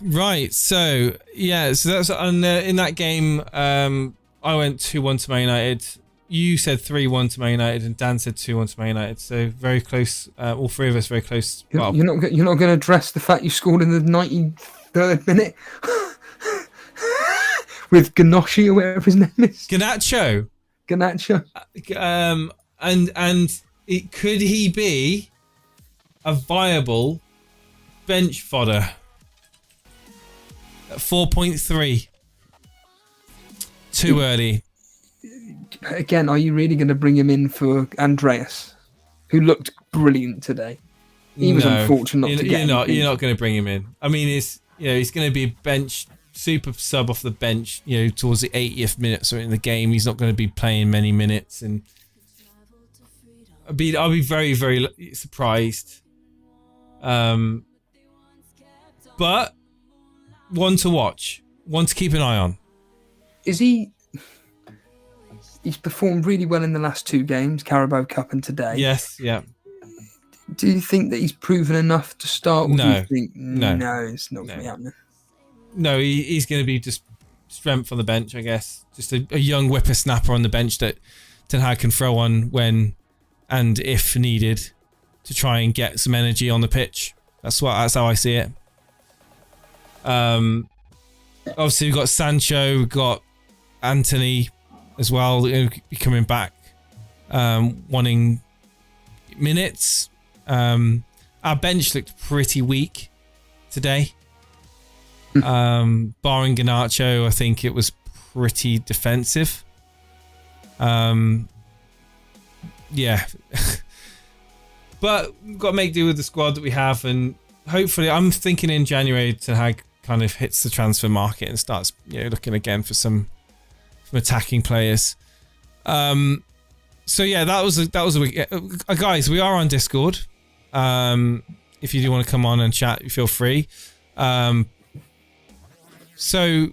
B: Right, so that's in that game, I went 2-1 to Man United. You said 3-1 to Man United, and Dan said 2-1 to Man United. So very close. All three of us very close.
C: You're not going to address the fact you scored in the 93rd minute with Ganoshi or whatever his name is.
B: Garnacho. And could he be a viable bench fodder at 4.3? Too early.
C: Again, are you really going to bring him in for Andreas, who looked brilliant today? He was unfortunate not to get him.
B: You're not going to bring him in. I mean, he's going to be a bench super sub off the bench. Towards the 80th minute or something in the game, he's not going to be playing many minutes, and I'll be very, very surprised. But one to watch, one to keep an eye on.
C: He's performed really well in the last 2 games, Carabao Cup and today.
B: Yes, yeah.
C: Do you think that he's proven enough to start? Or
B: No.
C: Do you think,
B: No,
C: it's not going to be happening.
B: No, he's going to be just strength on the bench, I guess. Just a young whippersnapper on the bench that Ten Hag can throw on when and if needed to try and get some energy on the pitch. That's how I see it. Obviously, we've got Sancho, we've got Anthony as well, coming back, wanting minutes. Our bench looked pretty weak today. Barring Garnacho, I think it was pretty defensive. Yeah. But we've got to make do with the squad that we have, and hopefully, I'm thinking in January, Ten Hag kind of hits the transfer market and starts looking again for some attacking players. So yeah, that was a week. Guys, we are on Discord. If you do want to come on and chat, feel free. So.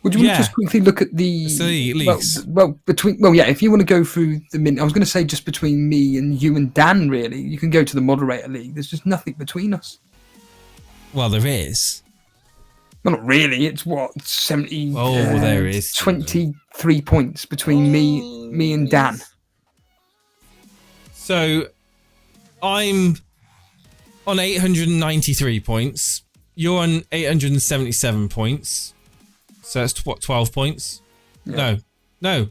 C: Would you want to just quickly look at the
B: leagues?
C: If you want to go through the I was going to say just between me and you and Dan, really. You can go to the moderator league. There's just nothing between us.
B: Well, there is.
C: Well, not really. It's what 70.
B: There is
C: 23 points between me and Dan.
B: So, I'm on 893 points. You're on 877 points. So that's what, 12 points? Yeah. No.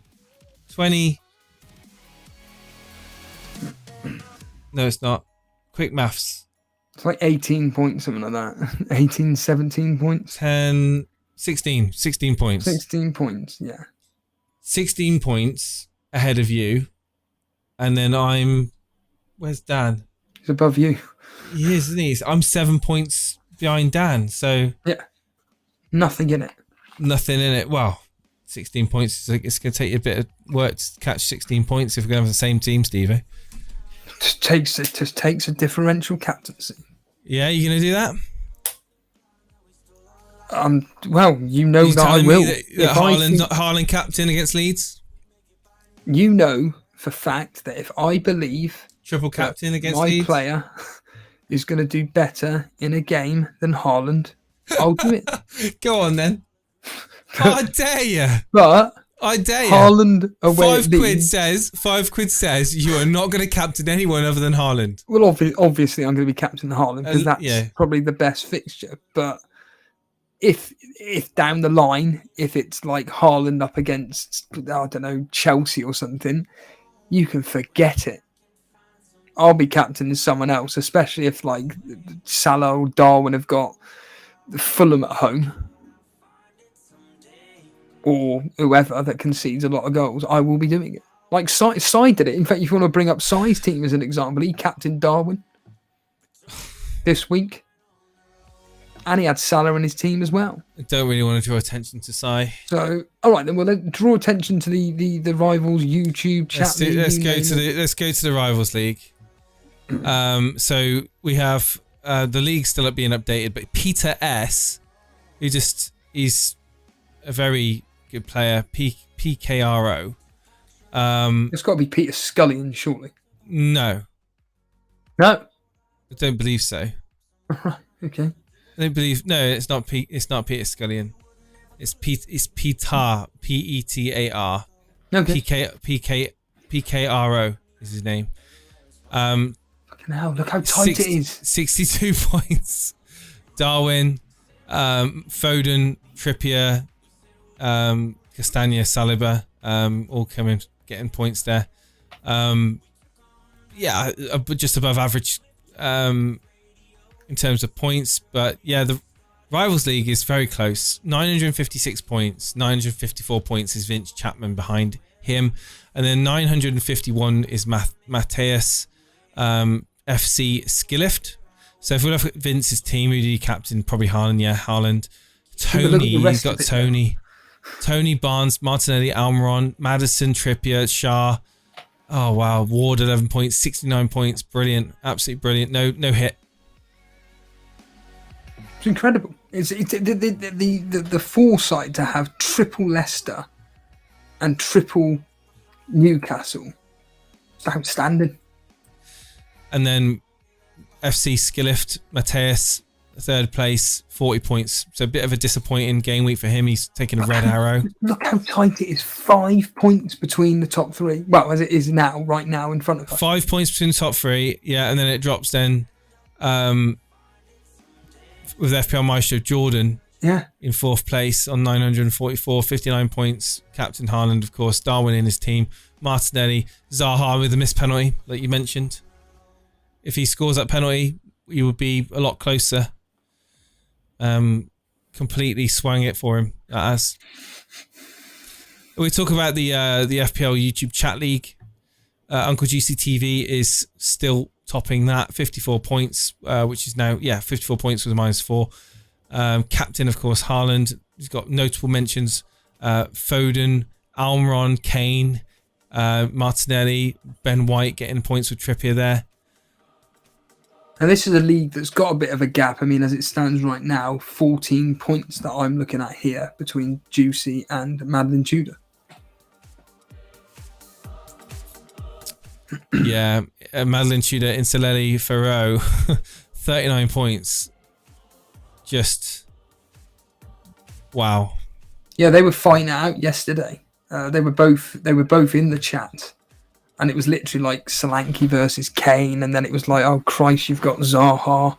B: 20. No, it's not. Quick maths.
C: It's like 18 points, something like that. 18, 17 points.
B: 10, 16 points.
C: 16 points, yeah.
B: 16 points ahead of you. And then where's Dan?
C: He's above you.
B: He is, isn't he? I'm 7 points behind Dan, so...
C: Yeah. Nothing in it.
B: Nothing in it. Well, 16 points. It's going to take you a bit of work to catch 16 points if we're going to have the same team, Stevie.
C: It just takes a differential captaincy.
B: Yeah, you going to do that?
C: Well, you know that I will.
B: Haaland captain against Leeds?
C: You know for fact that if I believe
B: triple captain against
C: my
B: Leeds,
C: player is going to do better in a game than Haaland, I'll do it.
B: Go on then. I dare you.
C: But
B: I dare you.
C: Haaland away at Leeds.
B: £5 says you are not going to captain anyone other than Haaland.
C: Well, obviously I'm going to be captain Haaland because that's probably the best fixture. But if down the line, if it's like Haaland up against, I don't know, Chelsea or something, you can forget it. I'll be captaining someone else, especially if like Salah or Darwin have got Fulham at home. Or whoever that concedes a lot of goals, I will be doing it. Like Sai did it. In fact, if you want to bring up Sai's team as an example, he captained Darwin this week. And he had Salah in his team as well.
B: I don't really want to draw attention to Sai.
C: So, all right, then we'll draw attention to the Rivals YouTube chat.
B: Let's go to the Rivals League. So we have the league still being updated, but Peter S, he's a very good player, PKRO.
C: It's got to be Peter Scullion, surely.
B: No.
C: I
B: don't believe so.
C: Right, okay.
B: I don't believe. No, it's not Peter Scullion. It's Petar, Petar.
C: Okay.
B: PKRO is his name.
C: Fucking hell! Look how tight it is.
B: 62 points. Darwin, Foden, Trippier, Castagna, Saliba, all getting points there. Just above average in terms of points, but yeah, the Rivals League is very close. 956 points, 954 points is Vince Chapman behind him, and then 951 is Mateus FC Skillift. So if we look at Vince's team, who do you captain? Probably Haaland. Yeah, Haaland. Tony, he's got Tony. Tony, Barnes, Martinelli, Almiron, Maddison, Trippier, Shah. Oh wow, Ward 11 points, 69 points, brilliant, absolutely brilliant. No hit.
C: It's incredible. It's the foresight to have triple Leicester and triple Newcastle. It's outstanding. And
B: then FC Skillift, Mateus, third place, 40 points. So a bit of a disappointing game week for him. He's taking a red arrow.
C: Look how tight it is. 5 points between the top three. Well, as it is now, right now in front of us.
B: 5 points between the top three. Yeah, and then it drops then with FPL Maestro Jordan in fourth place on 944, 59 points. Captain Haaland, of course. Darwin in his team. Martinelli. Zaha with the missed penalty, like you mentioned. If he scores that penalty, he would be a lot closer. Completely swung it for him. As we talk about the FPL YouTube chat league, Uncle GCTV is still topping that, 54 points, which is now 54 points with a -4. Captain, of course, Haaland. He's got notable mentions: Foden, Almiron, Kane, Martinelli, Ben White getting points with Trippier there.
C: And this is a league that's got a bit of a gap. I mean, as it stands right now, 14 points that I'm looking at here between Juicy and Madeline Tudor.
B: Yeah, Madeline Tudor, Insalelli, Ferro, 39 points. Just wow.
C: Yeah, they were fighting it out yesterday. They were both in the chat, and it was literally like Solanke versus Kane, and then it was like, oh Christ, you've got Zaha,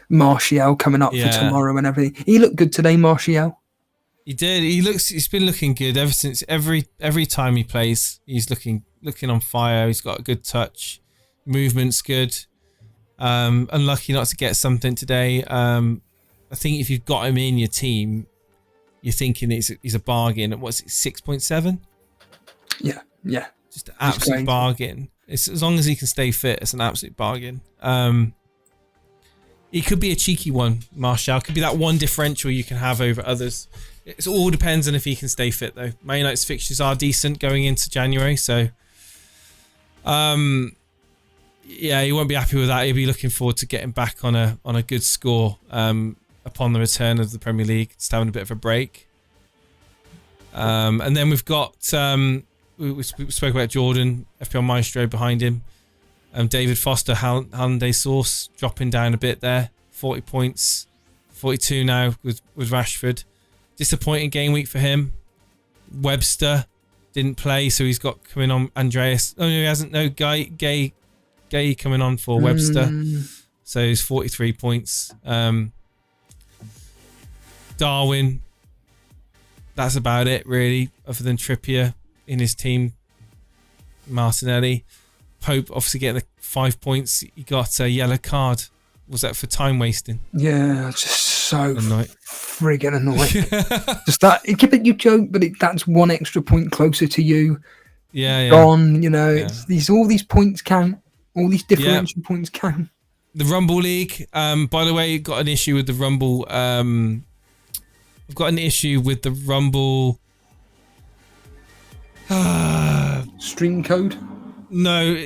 C: Martial coming up for tomorrow and everything. He looked good today, Martial.
B: He did. He's been looking good ever since. Every time he plays, he's looking on fire. He's got a good touch, movement's good. Unlucky not to get something today. I think if you've got him in your team, you're thinking he's a bargain. What's it, 6.7?
C: Yeah.
B: Just an absolute bargain. It's, as long as he can stay fit, it's an absolute bargain. He could be a cheeky one, Martial. Could be that one differential you can have over others. It all depends on if he can stay fit, though. Man United's fixtures are decent going into January, so yeah, he won't be happy with that. He'll be looking forward to getting back on a good score upon the return of the Premier League. Just having a bit of a break. And then we've got we spoke about Jordan, FPL Maestro behind him. David Foster, Hollandaise Sauce, dropping down a bit there. 40 points, 42 now with Rashford. Disappointing game week for him. Webster didn't play, so he's got coming on Andreas. Oh no, he hasn't. No, Gay coming on for Webster. So he's 43 points. Darwin. That's about it, really, other than Trippier in his team. Martinelli. Pope obviously getting the 5 points. He got a yellow card. Was that for time wasting?
C: Yeah, just so friggin' annoying. Just that, you joke, but that's one extra point closer to you.
B: Yeah.
C: Gone, it's all these points count. All these differential points count.
B: The Rumble League, by the way, got an issue with the Rumble. I've got an issue with the Rumble.
C: Stream code?
B: No,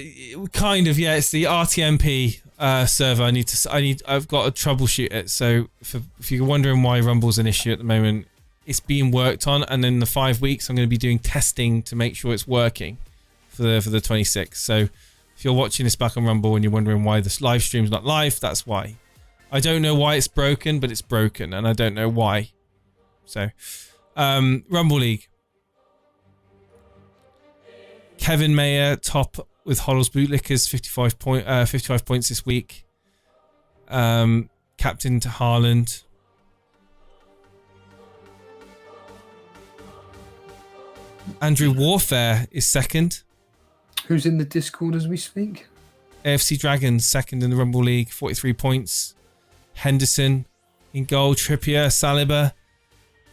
B: kind of. Yeah, it's the RTMP server. I've got to troubleshoot it. So if you're wondering why Rumble's an issue at the moment, it's being worked on, and in the 5 weeks, I'm going to be doing testing to make sure it's working for the 26th. So if you're watching this back on Rumble and you're wondering why this live stream's not live, that's why. I don't know why it's broken, but it's broken, and I don't know why. So, Rumble League. Kevin Mayer top with Hoddles Bootlickers, 55 points this week. Captain to Haaland. Andrew Warfare is second.
C: Who's in the Discord as we speak?
B: AFC Dragons second in the Rumble League, 43 points. Henderson in goal. Trippier, Saliba.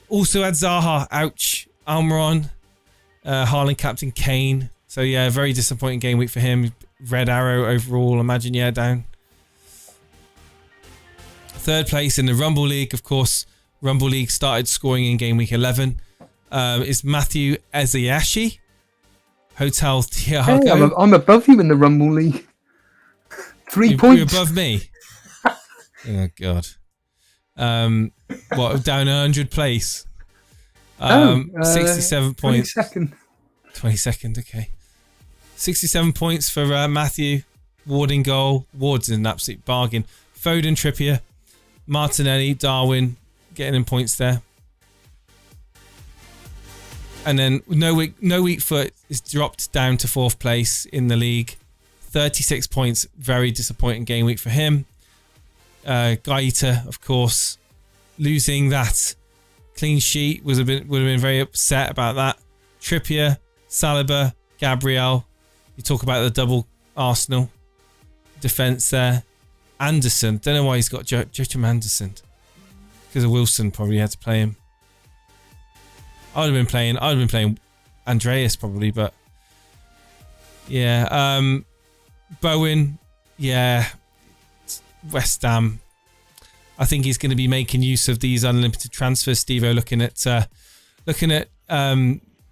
B: Also had Zaha, ouch. Almiron, Haaland captain Kane. So yeah, very disappointing game week for him. Red arrow overall. Imagine, down. Third place in the Rumble League, of course. Rumble League started scoring in game week 11. Is Matthew Ezeashi. Hotel Thiago.
C: Hey, I'm above you in the Rumble League. 3 points.
B: You're above me. Oh God. What, down 100 place? 67 points. 22nd, okay. 67 points for Matthew. Ward in goal. Ward's an absolute bargain. Foden, Trippier, Martinelli, Darwin getting in points there. And then No Weak Foot is dropped down to 4th place in the league. 36 points. Very disappointing game week for him. Gaeta, of course, losing that clean sheet would have been very upset about that. Trippier, Saliba, Gabriel. You talk about the double Arsenal defence there. Anderson, don't know why he's got Joachim Anderson. Because of Wilson probably had to play him. I would have been playing Andreas probably, but yeah. Bowen, yeah. West Ham. I think he's going to be making use of these unlimited transfers. Steve-O looking at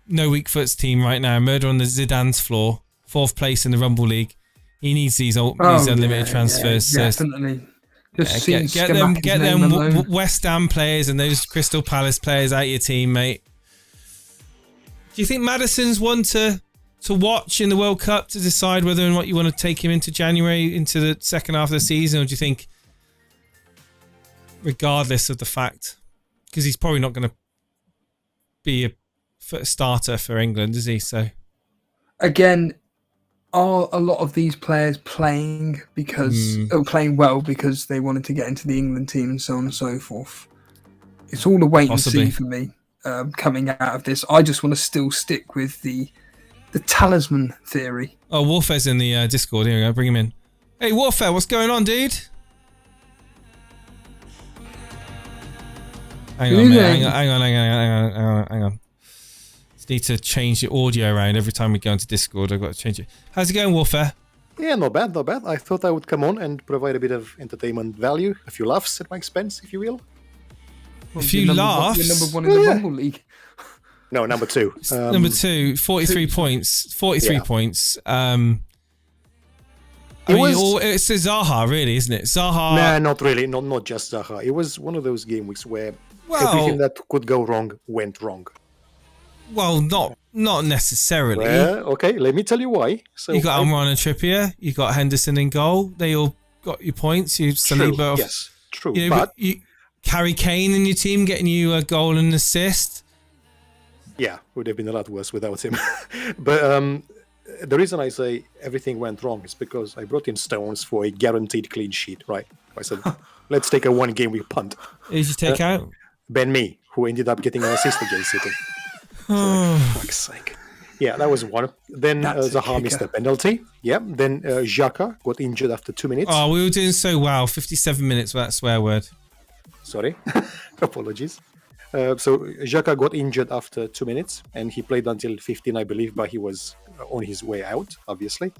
B: no weak foots team right now. Murder on the Zidane's floor. 4th place in the Rumble League. He needs these unlimited transfers.
C: Yeah, definitely. Just
B: Get them West Ham players and those Crystal Palace players out of your team, mate. Do you think Maddison's one to watch in the World Cup to decide whether or not you want to take him into January, into the second half of the season, or do you think, regardless of the fact, because he's probably not going to be a starter for England, is he? So
C: again, are a lot of these players playing well because they wanted to get into the England team and so on and so forth? It's all a wait and see for me. Coming out of this, I just want to still stick with the talisman theory.
B: Oh, Warfare's in the Discord. Here we go. Bring him in. Hey, Warfare, what's going on, dude? Hang on, mate. Hang on. Just need to change the audio around every time we go into Discord. I've got to change it. How's it going, Warfare?
D: Yeah, not bad. I thought I would come on and provide a bit of entertainment value, a few laughs at my expense, if you will.
B: A few laughs?
C: You're number 1 in the Rumble League.
D: No, number 2.
B: Number 2, 43 points. 43 points. It's Zaha, really, isn't it? Zaha.
D: Nah, not really. Not just Zaha. It was one of those game weeks where everything that could go wrong went wrong.
B: Well, not necessarily.
D: Okay, let me tell you why. So
B: you got Amran and Trippier. You got Henderson in goal. They all got your points. You Saliba.
D: Yes, true.
B: You know, but you carry Kane in your team, getting you a goal and assist.
D: Yeah, would have been a lot worse without him. But the reason I say everything went wrong is because I brought in Stones for a guaranteed clean sheet, right? I said, let's take a 1 game week punt.
B: Who did you take out?
D: Ben Mee, who ended up getting an assist against City. So, for fuck's sake. Yeah, that was one. Then Zaha missed a penalty. Yeah. Then Xhaka got injured after 2 minutes.
B: Oh, we were doing so well. 57 minutes with that swear word.
D: Sorry. Apologies. So Xhaka got injured after 2 minutes, and he played until 15, I believe, but he was on his way out, obviously.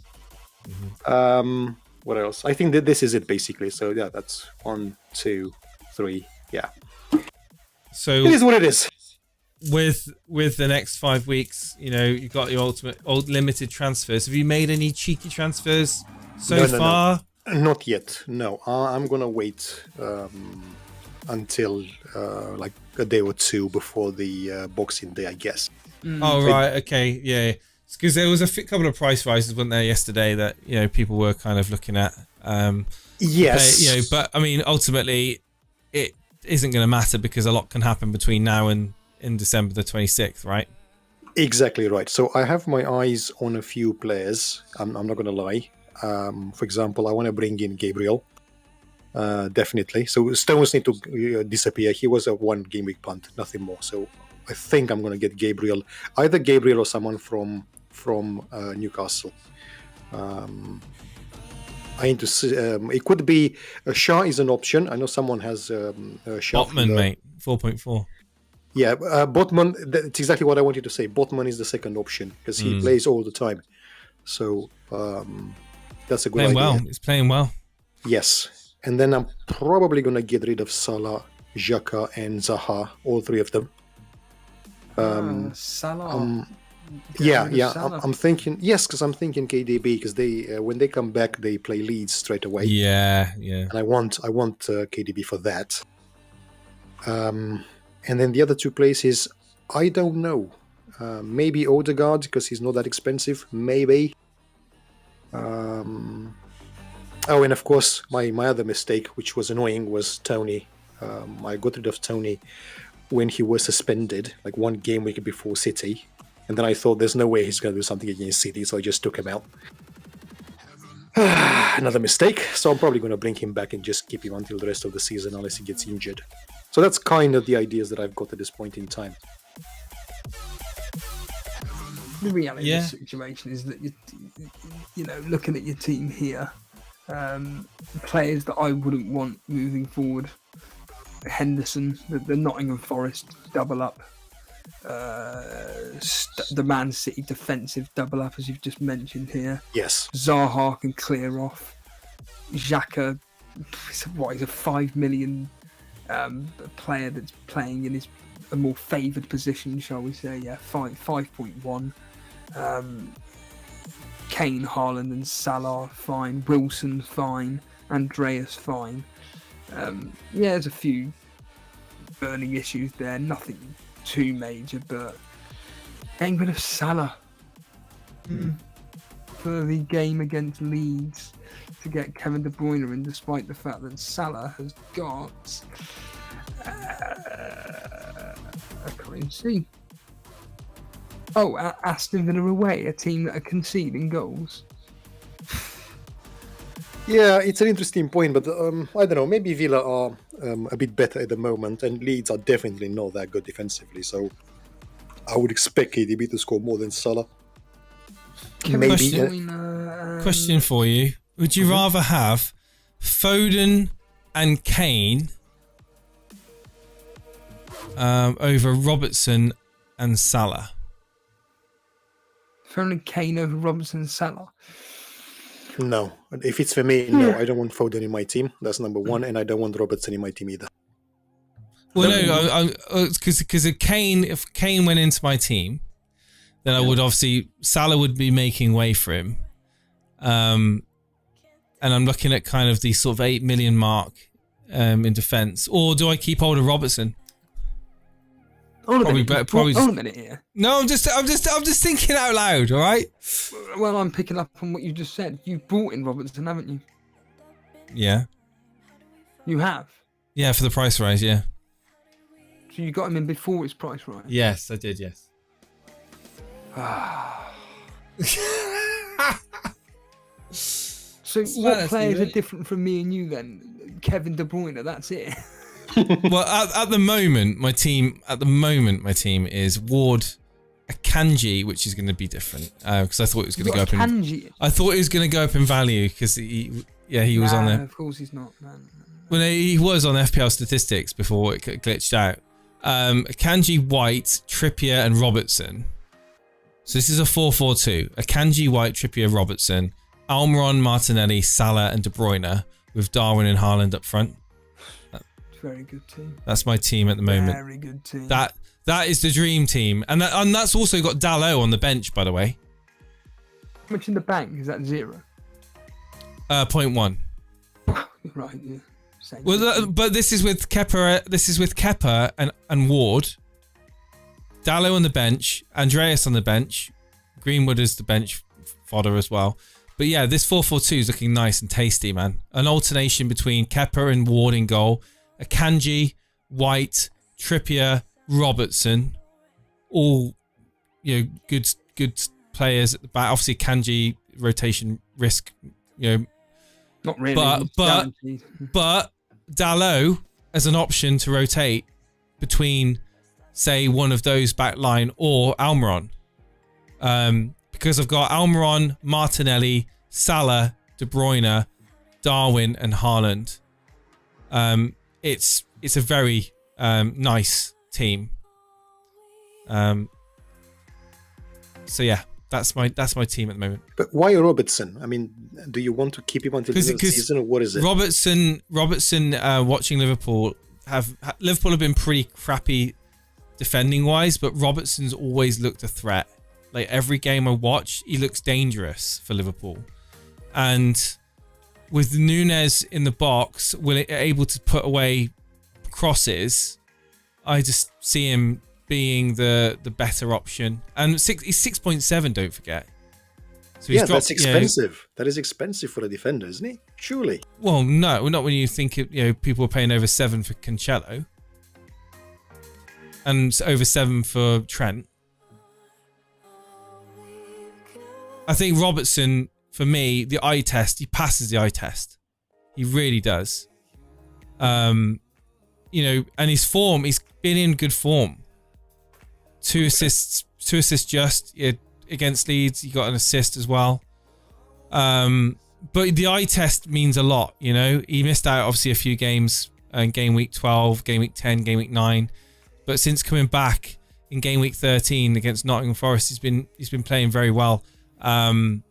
D: Mm-hmm. What else? I think that this is it, basically. So, yeah, that's 1, 2, 3. Yeah.
B: So
D: it is what it is.
B: With the next 5 weeks, you know, you've got your old limited transfers. Have you made any cheeky transfers far?
D: No. Not yet. No, I'm gonna wait until like a day or two before the Boxing Day, I guess.
B: Oh right, okay, yeah. Because there was a couple of price rises, weren't there, yesterday that people were kind of looking at.
D: Yes.
B: But I mean, ultimately, it isn't going to matter because a lot can happen between now and in December the 26th, right?
D: Exactly right. So I have my eyes on a few players. I'm not going to lie. For example, I want to bring in Gabriel. Definitely. So Stones need to disappear. He was a 1 game week punt, nothing more. So I think I'm going to get Gabriel, either Gabriel or someone from Newcastle. I need to see. It could be Shah is an option. I know someone has Shah.
B: Botman, mate, 4.4.
D: Yeah, Botman. That's exactly what I wanted to say. Botman is the second option because he plays all the time. So that's a good idea.
B: He's playing well.
D: Yes, and then I'm probably gonna get rid of Salah, Xhaka, and Zaha, all 3 of them.
C: Salah.
D: Salah. I'm thinking because I'm thinking KDB because they when they come back they play Leeds straight away.
B: Yeah.
D: And I want KDB for that. And then the other 2 places, I don't know. Maybe Odegaard because he's not that expensive. Maybe. And of course my other mistake, which was annoying, was Tony. I got rid of Tony when he was suspended, like 1 game week before City. And then I thought there's no way he's going to do something against City, so I just took him out. Another mistake. So I'm probably going to bring him back and just keep him until the rest of the season unless he gets injured. So that's kind of the ideas that I've got at this point in time.
C: The reality of the situation is that looking at your team here, players that I wouldn't want moving forward. Henderson, the Nottingham Forest double up, the Man City defensive double up, as you've just mentioned here.
D: Yes.
C: Zaha can clear off. Xhaka, he's a 5 million a player that's playing in a more favoured position, shall we say? Yeah, 5.1. Kane, Haaland, and Salah fine. Wilson fine. Andreas fine. There's a few burning issues there. Nothing too major, but getting rid of Salah for the game against Leeds to get Kevin De Bruyne in, despite the fact that Salah has got I can't even see. Oh, Aston Villa away, a team that are conceding goals.
D: Yeah, it's an interesting point, but I don't know. Maybe Villa are a bit better at the moment, and Leeds are definitely not that good defensively. So I would expect KDB to score more than Salah.
B: Question for you: would you rather have Foden and Kane over Robertson and Salah?
C: Foden and Kane over Robertson and Salah.
D: No, if it's for me, no, I don't want Foden in my team. That's number one, and I don't want Robertson in my team either.
B: Well, no, because if Kane went into my team, then I would obviously Salah would be making way for him, and I'm looking at kind of the sort of 8 million mark in defence. Or do I keep hold of Robertson?
C: Hold a minute here.
B: No, I'm just thinking out loud. All right.
C: Well, I'm picking up on what you just said. You've brought in Robertson, haven't you?
B: Yeah. You
C: have.
B: Yeah, for the price rise. Yeah.
C: So you got him in before his price rise.
B: Yes, I did. Yes.
C: So what players are different from me and you then? Kevin De Bruyne. That's it.
B: Well, at the moment, my team is Ward, Akanji, which is going to be different because I thought it was going to go up. I thought it was going to go up in value because he was on there.
C: Of course, he's not. No.
B: Well, no, he was on FPL statistics before it glitched out. Akanji, White, Trippier, and Robertson. So this is a 4-4-2. Akanji, White, Trippier, Robertson, Almiron, Martinelli, Salah, and De Bruyne with Darwin and Haaland up front.
C: Very good team.
B: That's my team at the moment.
C: Very good team.
B: That is the dream team, and that's also got Dalot on the bench, by the way.
C: How much in the bank is that? 0.
B: 0.1.
C: Right. Yeah. Same.
B: Well, but this is with Kepa. This is with Kepa and Ward. Dalot on the bench. Andreas on the bench. Greenwood is the bench fodder as well. But yeah, this 4-4-2 is looking nice and tasty, man. An alternation between Kepa and Ward in goal. Akanji, White, Trippier, Robertson, all good players at the back. Obviously, Akanji rotation risk,
C: not really.
B: But Dalot as an option to rotate between, say, one of those back line or Almiron, because I've got Almiron, Martinelli, Salah, De Bruyne, Darwin, and Haaland. It's a very nice team. So yeah, that's my team at the moment.
D: But why Robertson? I mean, do you want to keep him until the end of the season, or what is it?
B: Robertson. Watching Liverpool have been pretty crappy defending wise, but Robertson's always looked a threat. Like every game I watch, he looks dangerous for Liverpool, and with Nunez in the box, able to put away crosses, I just see him being the better option. And he's 6.7, don't forget. So he's dropped,
D: that's expensive. That is expensive for a defender, isn't it? Surely.
B: Well, no, not when you think people are paying over 7 for Cancelo and over 7 for Trent. I think Robertson, for me, the eye test, he passes the eye test. He really does. And his form, he's been in good form. 2 assists just against Leeds. He got an assist as well. But the eye test means a lot, He missed out, obviously, a few games in Game Week 12, Game Week 10, Game Week 9. But since coming back in Game Week 13 against Nottingham Forest, he's been playing very well. And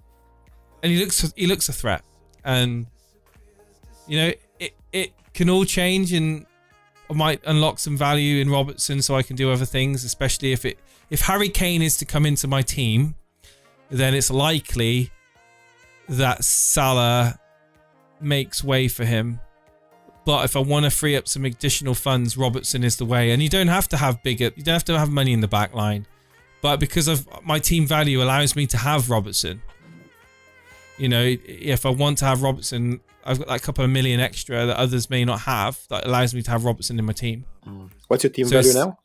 B: he looks a threat, and it can all change in might unlock some value in Robertson so I can do other things, especially if Harry Kane is to come into my team, then it's likely that Salah makes way for him. But if I want to free up some additional funds, Robertson is the way. And you don't have to have money in the back line. But because of my team value allows me to have Robertson. You know, if I want to have Robertson, I've got that couple of million extra that others may not have. That allows me to have Robertson in my team.
D: What's your team value now?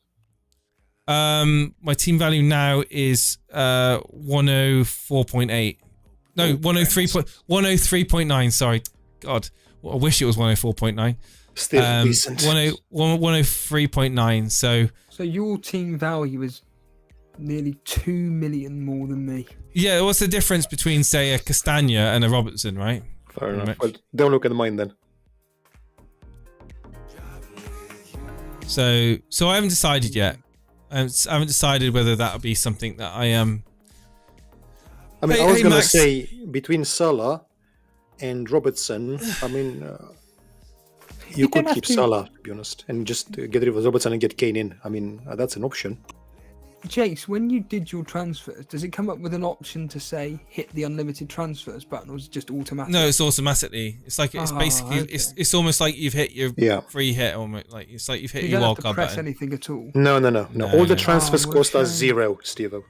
B: My team value now is 104.8. No, 103.9. Sorry, God, I wish it was 104.9.
D: Still decent.
B: 103.9. So
C: your team value is nearly 2 million more than me.
B: Yeah, what's the difference between, say, a Castagna and a Robertson, right?
D: Fair enough. Well, don't look at mine then.
B: So I haven't decided yet. I haven't decided whether that'll be something that I am.
D: I mean, I was going to say between Salah and Robertson. I mean, you could keep Salah, to be honest, and just get rid of Robertson and get Kane in. I mean, that's an option.
C: Jace, when you did your transfers, does it come up with an option to say hit the unlimited transfers button, or is it just automatic?
B: No, it's automatically. It's like it's basically
C: okay.
B: it's almost like you've hit your free hit, almost like it's like you've hit your wild card button.
C: You don't have to press anything at all.
D: No. All the transfers cost us 0, Steve-o.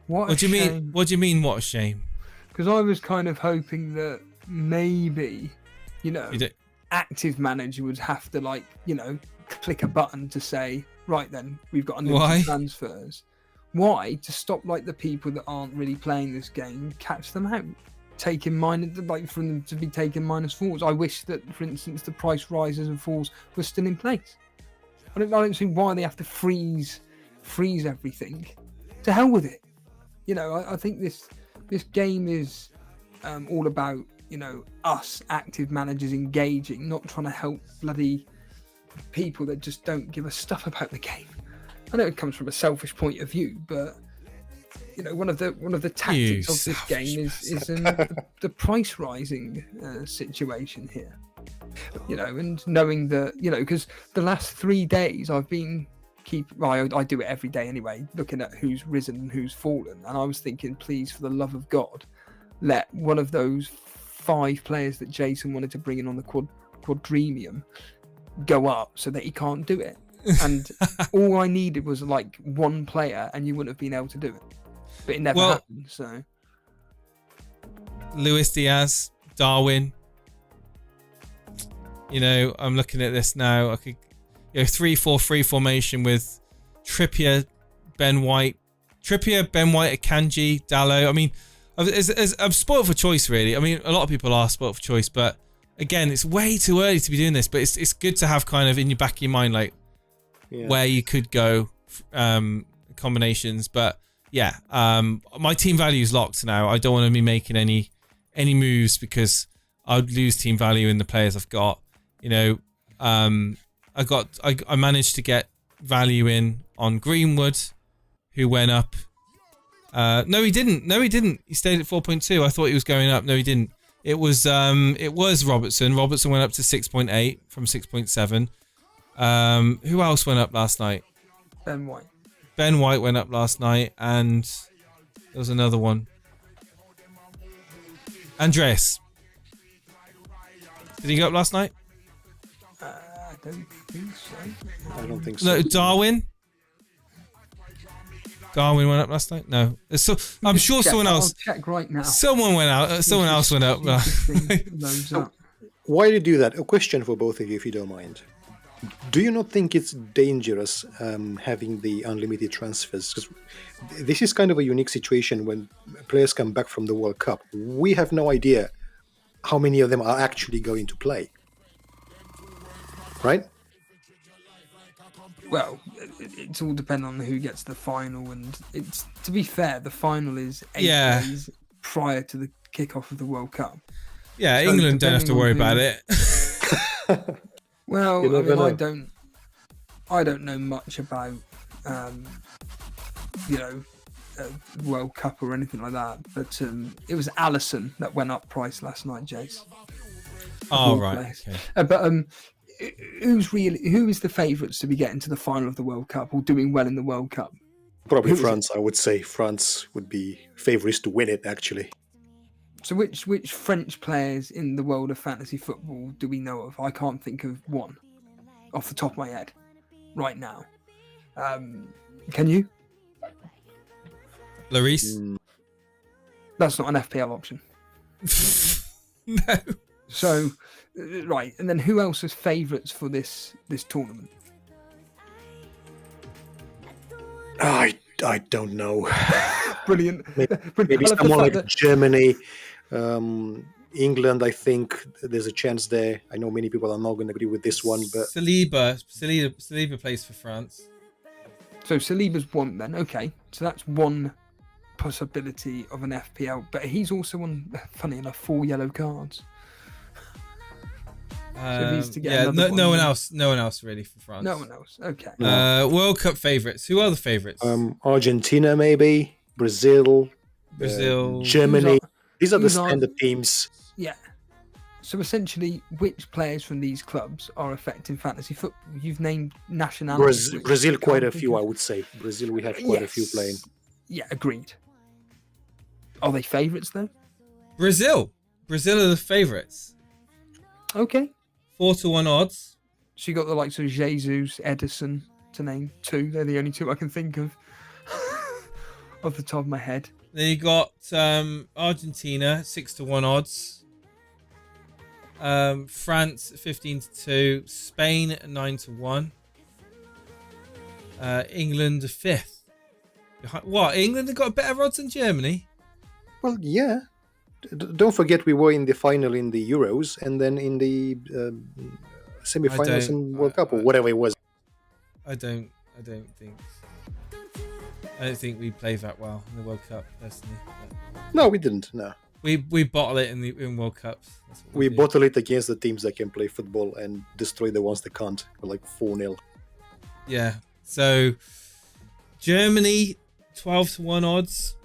B: What do you mean? What do you mean? What a shame.
C: Because I was kind of hoping that maybe, active manager would have to click a button to say, right then, we've got unlimited transfers. Why? To stop the people that aren't really playing this game, catch them out, taking for them to be taking -4s. I wish that, for instance, the price rises and falls were still in place. I don't see why they have to freeze everything. To hell with it. I think this game is all about us active managers engaging, not trying to help bloody people that just don't give a stuff about the game. I know it comes from a selfish point of view, but one of the tactics of this game is the price rising situation here. And knowing that because the last 3 days I've been I do it every day anyway, looking at who's risen and who's fallen, and I was thinking, please, for the love of God, let one of those 5 players that Jason wanted to bring in on the quadremium go up so that he can't do it. And all I needed was one player, and you wouldn't have been able to do it. But it never happened. So
B: Luis Diaz, Darwin. I'm looking at this now. I could 3-4-3 formation with Trippier, Ben White, Akanji, Dalot. I mean, I'm spoiled for choice, really. I mean, a lot of people are spoiled for choice, but again, it's way too early to be doing this. But it's good to have kind of in your back of your mind, where you could go combinations. But yeah, my team value is locked now. I don't want to be making any moves because I'd lose team value in the players I've got. I managed to get value in on Greenwood, who went up. No, he didn't. He stayed at 4.2. I thought he was going up. No, he didn't. It was Robertson. Robertson went up to 6.8 from 6.7. Who else went up last night?
C: Ben White.
B: Ben White went up last night, and there was another one. Andreas. Did he go up last night?
C: I don't think so.
B: No, Darwin. Darwin went up last night. No, so I'm sure someone else.
C: I'll check right now.
B: Someone went out. Someone else went up.
D: Why do you do that? A question for both of you, if you don't mind. Do you not think it's dangerous having the unlimited transfers? Because this is kind of a unique situation when players come back from the World Cup. We have no idea how many of them are actually going to play. Right?
C: Well, it's all dependent on who gets the final, and it's, to be fair, the final is 8 days prior to the kickoff of the World Cup.
B: Yeah, so England don't have to worry about it.
C: Well, I don't know much about World Cup or anything like that, but it was Allison that went up price last night, Jace.
B: Oh right. Okay.
C: But who is the favourites to be getting to the final of the World Cup or doing well in the World Cup?
D: Probably
C: Who is
D: France, I would say. France would be favourites to win it, actually.
C: So which French players in the world of fantasy football do we know of? I can't think of one off the top of my head right now. Can you?
B: Lloris?
C: That's not an FPL option.
B: No.
C: So, right, and then who else is favourites for this tournament?
D: I don't know.
C: Brilliant.
D: Maybe
C: I love the
D: someone
C: fact
D: like
C: that-
D: Germany, England. I think there's a chance there. I know many people are not going to agree with this one, but
B: Saliba plays for France.
C: So Saliba's one then. Okay, so that's one possibility of an FPL, but he's also on, funny enough, 4 yellow cards. So if he's to get another
B: no
C: one,
B: one else really for France.
C: No one else. Okay.
B: World Cup favourites. Who are the favourites?
D: Argentina maybe, Brazil, Germany. These are the
C: who's our-
D: standard teams.
C: Yeah. So essentially, which players from these clubs are affecting fantasy football? You've named nationalities. which
D: Brazil,
C: I
D: quite
C: can't
D: a
C: think
D: few,
C: of.
D: I would say. Brazil, we have quite a few
C: Yes.
D: playing.
C: Yeah, agreed. Are they favourites though?
B: Brazil are the favourites.
C: Okay.
B: 4-1 odds.
C: So you got the likes of Jesus, Edison, to name two. They're the only two I can think of off the top of my head.
B: Then you got Argentina 6-1 odds. France 15-2. Spain 9-1. England 5th. What? England have got better odds than Germany?
D: Well, yeah. Don't forget we were in the final in the Euros and then in the semi-finals in World Cup or whatever it was.
B: I don't think we play that well in the World Cup personally.
D: No, we didn't. No,
B: We bottle it in World Cups. That's what
D: we
B: do.
D: bottle it against the teams that can play football and destroy the ones that can't. We're like 4-0.
B: Yeah. So Germany 12-1 odds.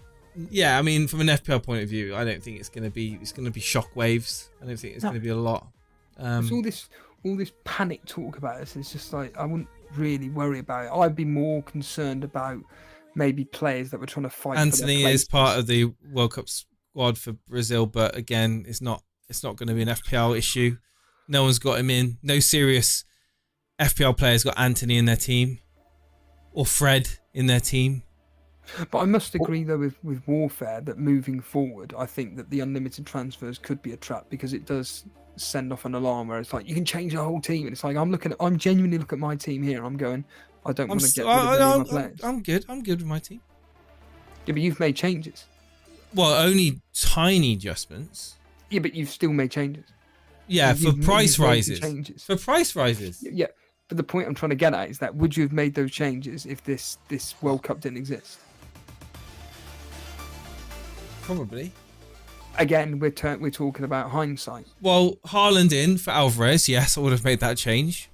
B: Yeah, I mean from an FPL point of view, I don't think it's going to be shockwaves. I don't think it's going to be a lot.
C: It's all this panic talk about this. It's just like I wouldn't really worry about it. I'd be more concerned about maybe players that were trying to fight.
B: Anthony
C: for their
B: is part of the World Cup squad for Brazil, but again, it's not going to be an FPL issue. No one's got him in. No serious FPL players got Anthony in their team or Fred in their team.
C: But I must agree though with Warfare that moving forward, I think that the unlimited transfers could be a trap because it does send off an alarm where it's like you can change the whole team, and it's like I'm genuinely looking at my team here. I'm going, I don't want to get rid of any of my players.
B: I'm good with my team.
C: Yeah, but you've made changes.
B: Well, only tiny adjustments.
C: Yeah, but you've still made changes.
B: Yeah, for price
C: you've made the
B: rises.
C: changes.
B: For price rises.
C: Yeah, but the point I'm trying to get at is that would you have made those changes if this World Cup didn't exist?
B: Probably.
C: Again, we're talking about hindsight.
B: Well, Haaland in for Alvarez. Yes, I would have made that change.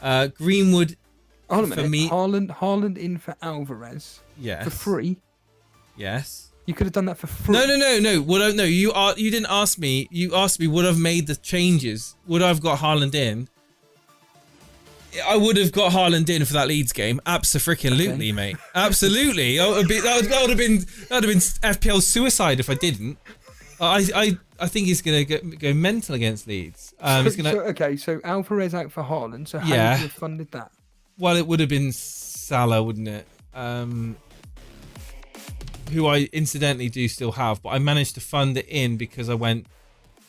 B: Greenwood.
C: Hold on a minute.
B: For me-
C: Haaland in for Alvarez
B: Yes.
C: for free.
B: Yes.
C: You could have done that for free.
B: No. Well, no. You didn't ask me. You asked me would I've made the changes. Would I've got Haaland in? I would have got Haaland in for that Leeds game. Absolutely, mate. Absolutely. That would have been FPL suicide if I didn't. I think he's gonna go mental against Leeds.
C: So Alvarez out for Haaland. So how would you have funded that?
B: Well, it would have been Salah, wouldn't it? Who I incidentally do still have, but I managed to fund it in because I went.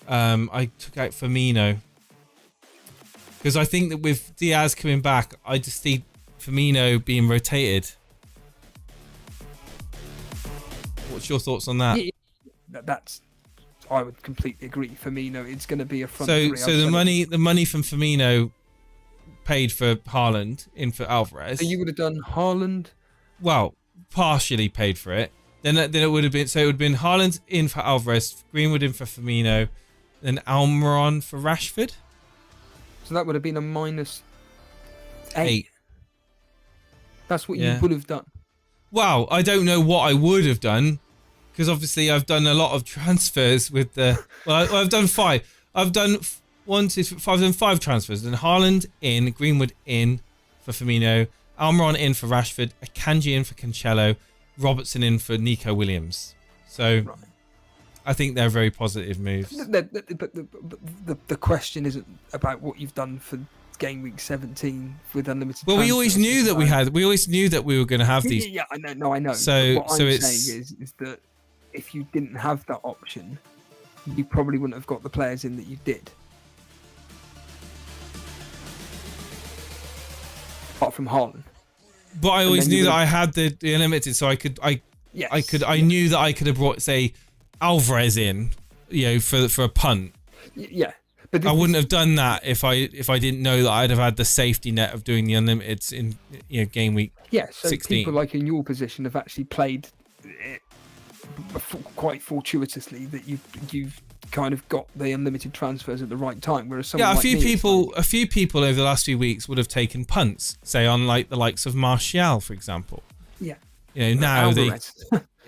B: I took out Firmino. Because I think that with Diaz coming back, I just see Firmino being rotated. What's your thoughts on that?
C: Yeah, I would completely agree. Firmino, it's going to be a front three.
B: So the money from Firmino paid for Haaland in for Alvarez.
C: So you would have done Haaland.
B: Well, partially paid for it. Then it would have been Haaland in for Alvarez, Greenwood in for Firmino, then Almiron for Rashford.
C: So that would have been a -8. That's what
B: Yeah.
C: you would have done.
B: Wow, I don't know what I would have done, because obviously I've done a lot of transfers with the. Well, I've done 5. I've done 1, 2, 3, 5, then 5 transfers. Then Haaland in, Greenwood in for Firmino, Almiron in for Rashford, Akanji in for Cancelo, Robertson in for Nico Williams. So
C: Right.
B: I think they're very positive moves.
C: But the question isn't about what you've done for game week 17 with unlimited.
B: Well, we always
C: transfers.
B: knew that we always knew that we were going to have these.
C: Yeah, I know. No, I know.
B: So-
C: But what
B: so
C: I'm
B: it's-
C: saying is that if you didn't have that option, you probably wouldn't have got the players in that you did. Apart from Haaland.
B: But I always
C: then you
B: knew that
C: would've-
B: I had the unlimited, so I
C: Yes.
B: I knew that I could have brought, say, Alvarez in, for a punt.
C: Yeah. But
B: I wouldn't have done that if I didn't know that I'd have had the safety net of doing the unlimiteds in game week.
C: Yeah, so
B: 16.
C: people like in your position have actually played it quite fortuitously that you've kind of got the unlimited transfers at the right time. Whereas someone
B: Yeah, a
C: like
B: few
C: me, it's like-
B: people over the last few weeks would have taken punts, say on like the likes of Martial, for example.
C: Yeah.
B: Now
C: Alvarez.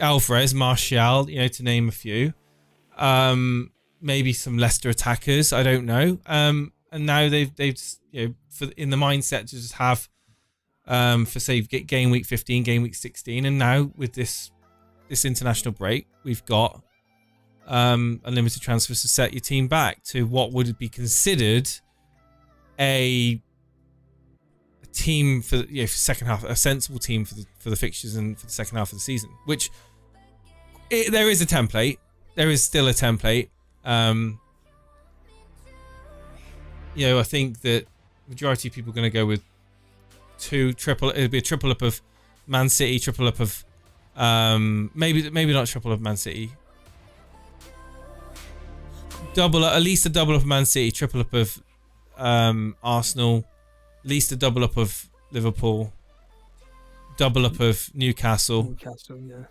B: Alvarez, Martial, to name a few. Maybe some Leicester attackers, I don't know. And now they've in the mindset to just have for say game week 15, game week 16, and now with this international break, we've got unlimited transfers to set your team back to what would be considered a team for second half, a sensible team for the fixtures and for the second half of the season. Which there is a template. There is still a template. I think that majority of people are going to go with it'll be a triple up of Man City, triple up of maybe not triple up of Man City. At least a double up of Man City, triple up of Arsenal, at least a double up of Liverpool, double up of Newcastle.
C: Newcastle, yeah.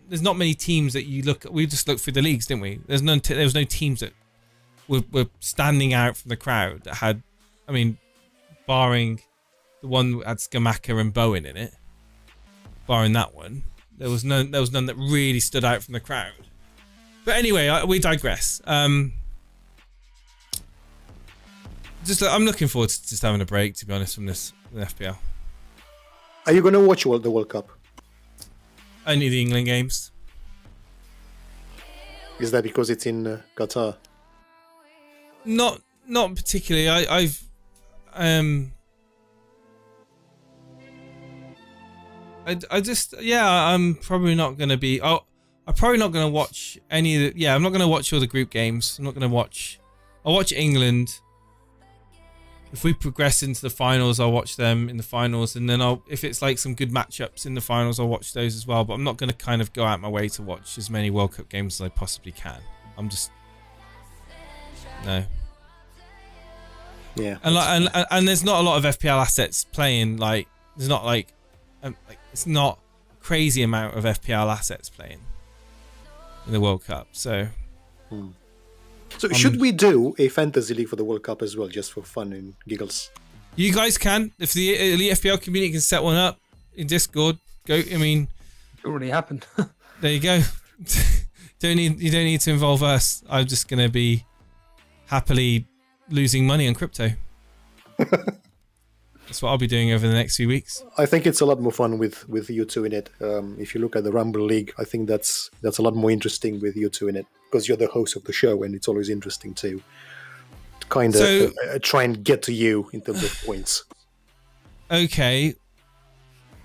B: There's not many teams that you look. We just looked through the leagues, didn't we? There was no teams that were standing out from the crowd that had. I mean, barring the one that had Scamacca and Bowen in it, barring that one, there was none that really stood out from the crowd. But anyway, we digress. I'm looking forward to just having a break, to be honest, from this FPL.
D: Are you going to watch the World Cup?
B: Only the England games.
D: Is that because it's in Qatar?
B: Not particularly. I'm probably not going to be. I'm probably not going to watch any of the. Yeah, I'm not going to watch all the group games. I'm not going to watch. I'll watch England. If we progress into the finals, I'll watch them in the finals, and then if it's like some good matchups in the finals, I'll watch those as well. But I'm not going to kind of go out my way to watch as many World Cup games as I possibly can. I'm just no.
D: Yeah.
B: And there's not a lot of FPL assets playing. Like there's not it's not a crazy amount of FPL assets playing in the World Cup. So.
D: So should we do a fantasy league for the World Cup as well, just for fun and giggles?
B: You guys can. If the Elite FPL community can set one up in Discord, go. I mean,
C: It already happened.
B: there you go. You don't need to involve us. I'm just gonna be happily losing money on crypto. That's what I'll be doing over the next few weeks.
D: I think it's a lot more fun with you two in it. If you look at the Rumble League, I think that's a lot more interesting with you two in it, because you're the host of the show, and it's always interesting to kind of try and get to you in terms of points.
B: Okay,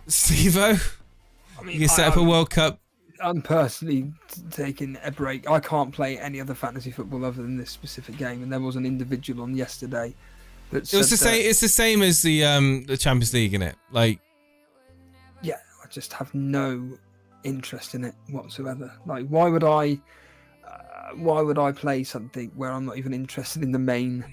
B: Steve-O,
C: I mean,
B: you can set up a World Cup.
C: I'm personally taking a break. I can't play any other fantasy football other than this specific game, and there was an individual on yesterday that
B: It was the
C: said
B: same. It's the same as the Champions League, isn't it? Like,
C: yeah, I just have no interest in it whatsoever. Like, why would I play something where I'm not even interested in the main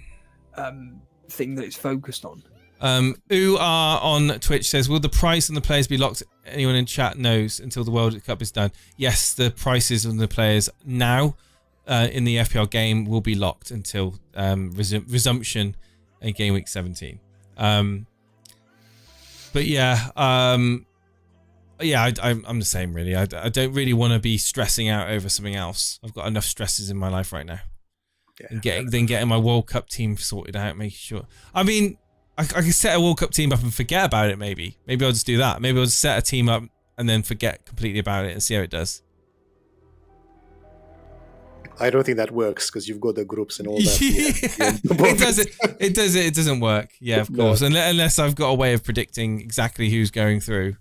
C: thing that it's focused on?
B: UR on Twitch says, will the price on the players be locked? Anyone in chat knows until the World Cup is done. Yes, the prices on the players now in the FPL game will be locked until resumption in game week 17. But yeah, I'm the same really. I don't really want to be stressing out over something else. I've got enough stresses in my life right now. and getting my World Cup team sorted out, making sure. I mean, I could set a World Cup team up and forget about it. Maybe I'll just do that. Maybe I'll just set a team up and then forget completely about it and see how it does.
D: I don't think that works because you've got the groups and all that.
B: It doesn't work. Yeah, of course. Unless I've got a way of predicting exactly who's going through.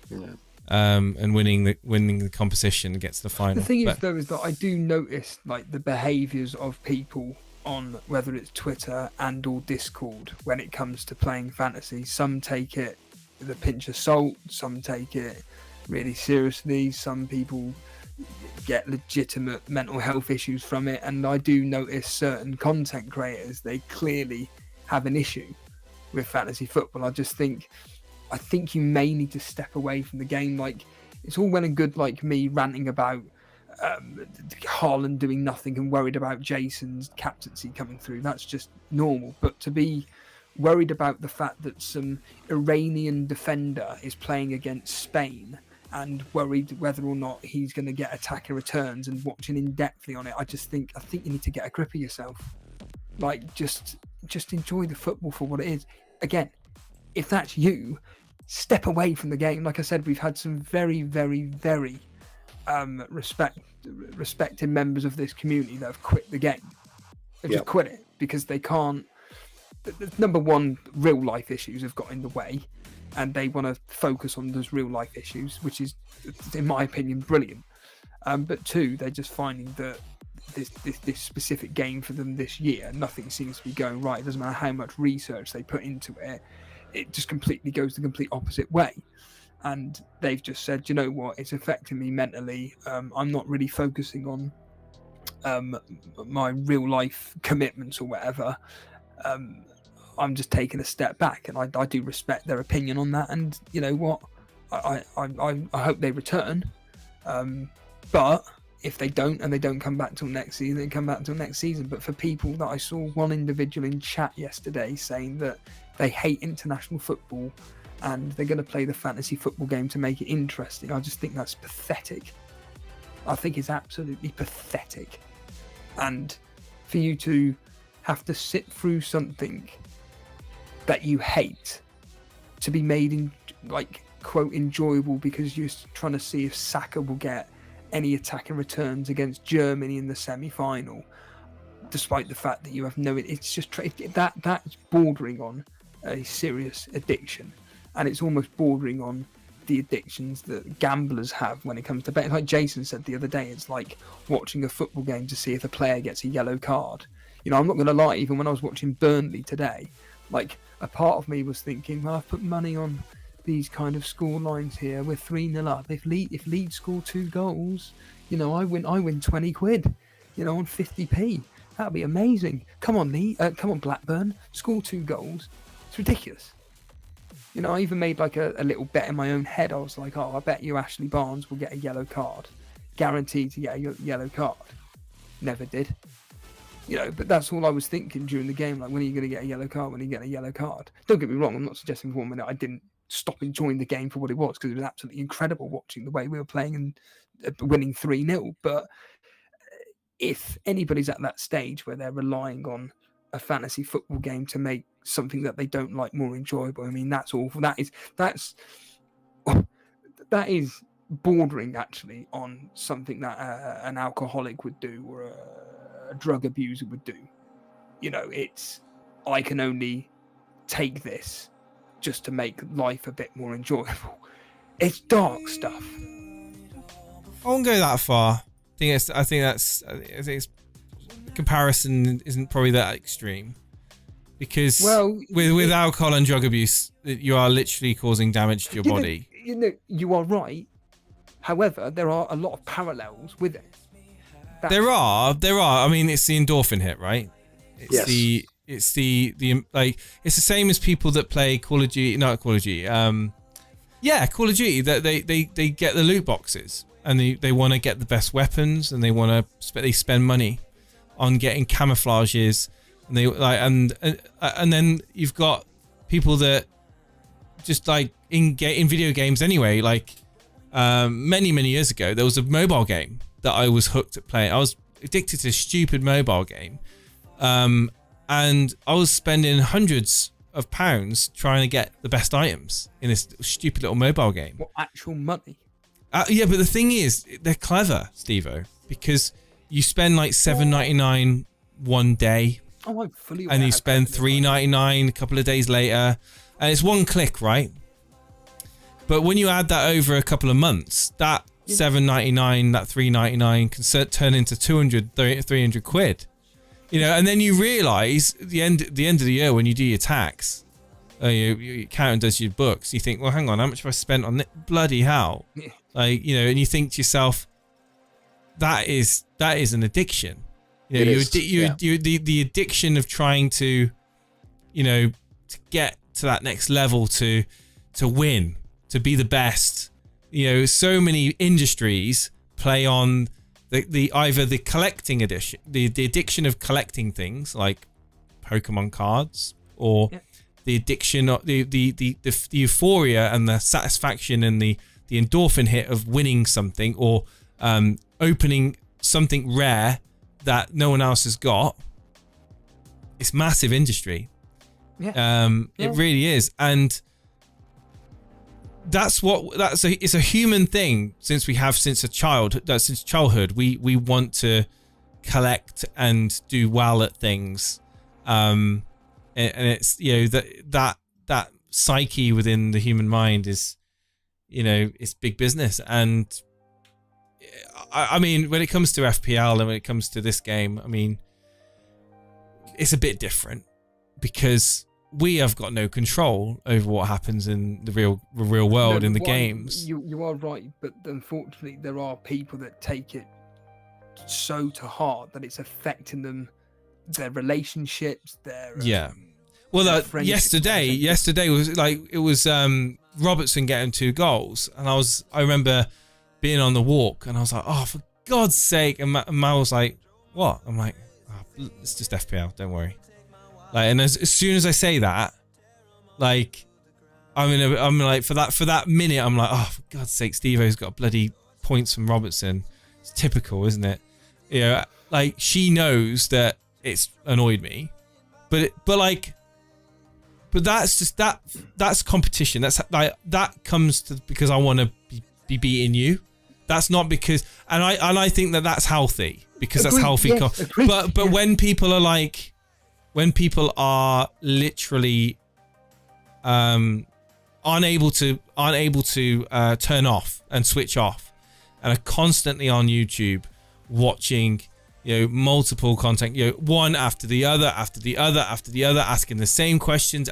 D: Yeah.
B: And winning the competition and gets to the final.
C: The thing is, though, is that I do notice like the behaviours of people on whether it's Twitter and or Discord when it comes to playing fantasy. Some take it with a pinch of salt, some take it really seriously, some people get legitimate mental health issues from it, and I do notice certain content creators, they clearly have an issue with fantasy football. I think you may need to step away from the game. Like, it's all well and good, like me ranting about Haaland doing nothing and worried about Jason's captaincy coming through. That's just normal. But to be worried about the fact that some Iranian defender is playing against Spain and worried whether or not he's going to get attacker returns and watching in-depthly on it, I think you need to get a grip of yourself. Like, just enjoy the football for what it is. Again, if that's you, step away from the game. Like I said, we've had some very, very, very respected members of this community that have quit the game. They've just quit it because they can't. Number one, real life issues have got in the way, and they want to focus on those real life issues, which is, in my opinion, brilliant. But two, they're just finding that this specific game for them this year, nothing seems to be going right. It doesn't matter how much research they put into it. It just completely goes the complete opposite way. And they've just said, you know what, it's affecting me mentally. I'm not really focusing on my real life commitments or whatever. I'm just taking a step back, and I do respect their opinion on that. And you know what, I hope they return. But if they don't, and they don't come back till next season, they come back till next season. But for people that I saw one individual in chat yesterday saying that they hate international football and they're going to play the fantasy football game to make it interesting, I just think that's pathetic. I think it's absolutely pathetic. And for you to have to sit through something that you hate to be made in, like, quote, enjoyable because you're trying to see if Saka will get any attacking returns against Germany in the semi-final, despite the fact that you have no, it's just that's bordering on a serious addiction, and it's almost bordering on the addictions that gamblers have when it comes to betting. Like Jason said the other day, it's like watching a football game to see if a player gets a yellow card. You know, I'm not going to lie, even when I was watching Burnley today, like, a part of me was thinking, well, I've put money on these kind of score lines here. We're 3-0 up. If Leeds score 2 goals, you know, I win 20 quid, you know, on 50p. That'd be amazing. Come on, Blackburn, score 2 goals. It's ridiculous. You know, I even made like a little bet in my own head. I was like, I bet you Ashley Barnes will get a yellow card. Guaranteed to get a yellow card. Never did. You know, but that's all I was thinking during the game. Like, when are you going to get a yellow card? When are you getting a yellow card? Don't get me wrong. I'm not suggesting for 1 minute I didn't stop enjoying the game for what it was, because it was absolutely incredible watching the way we were playing and winning 3-0. But if anybody's at that stage where they're relying on a fantasy football game to make something that they don't like more enjoyable, I mean, that's awful. That is bordering actually on something that an alcoholic would do, or a drug abuser would do. You know, I can only take this just to make life a bit more enjoyable. It's dark stuff.
B: I won't go that far. I think comparison isn't probably that extreme, because with alcohol and drug abuse, you are literally causing damage to your body.
C: You are right. However, there are a lot of parallels with it.
B: There are. I mean, it's the endorphin hit, right? It's the same as people that play Call of Duty. Call of Duty. Call of Duty. That they get the loot boxes, and they want to get the best weapons, and they spend money on getting camouflages, and and then you've got people that just like in video games anyway. Like many years ago, there was a mobile game that I was hooked at playing. I was addicted to a stupid mobile game And I was spending hundreds of pounds trying to get the best items in this stupid little mobile game.
C: What, actual money?
B: Yeah, but the thing is, they're clever, Steve-O, because you spend like $7.99 one day,
C: Oh, I'm fully aware
B: and you
C: how
B: spend
C: clever they are.
B: $3.99 a couple of days later, and it's one click, right? But when you add that over a couple of months, that $7.99, that $3.99 can turn into 300 quid. You know, and then you realise at the end of the year when you do your tax, your accountant does your books, you think, well, hang on, how much have I spent on this? Bloody hell.
C: Yeah.
B: Like, you know, and you think to yourself, that is an addiction. You know, the addiction of trying to, you know, to get to that next level, to win, to be the best. You know, so many industries play on the either the collecting addiction, the addiction of collecting things like Pokemon cards, or the addiction of the euphoria and the satisfaction and the endorphin hit of winning something, or opening something rare that no one else has got. It's massive industry. It really is. And it's a human thing since childhood. We want to collect and do well at things. And it's, you know, that psyche within the human mind is, you know, it's big business. And I mean, when it comes to FPL and when it comes to this game, I mean, it's a bit different because we have got no control over what happens in the real world in the games.
C: You are right, but unfortunately, there are people that take it so to heart that it's affecting them, their relationships, their
B: Well, yesterday was like, it was Robertson getting 2 goals, and I remember being on the walk, and I was like, oh, for God's sake! And Mal was like, what? I'm like, oh, it's just FPL, don't worry. Like, and as soon as I say that, like, I'm like, for that minute, I'm like, oh, for God's sake, Steve-O's got bloody points from Robertson. It's typical, isn't it? You know, like, she knows that it's annoyed me, but that's just that's competition. That's like, that comes to because I want to be beating you. That's not because, and I think that that's healthy, because that's healthy. Yes, but when people are literally unable to turn off and switch off, and are constantly on YouTube watching, you know, multiple content, you know, one after the other, asking the same questions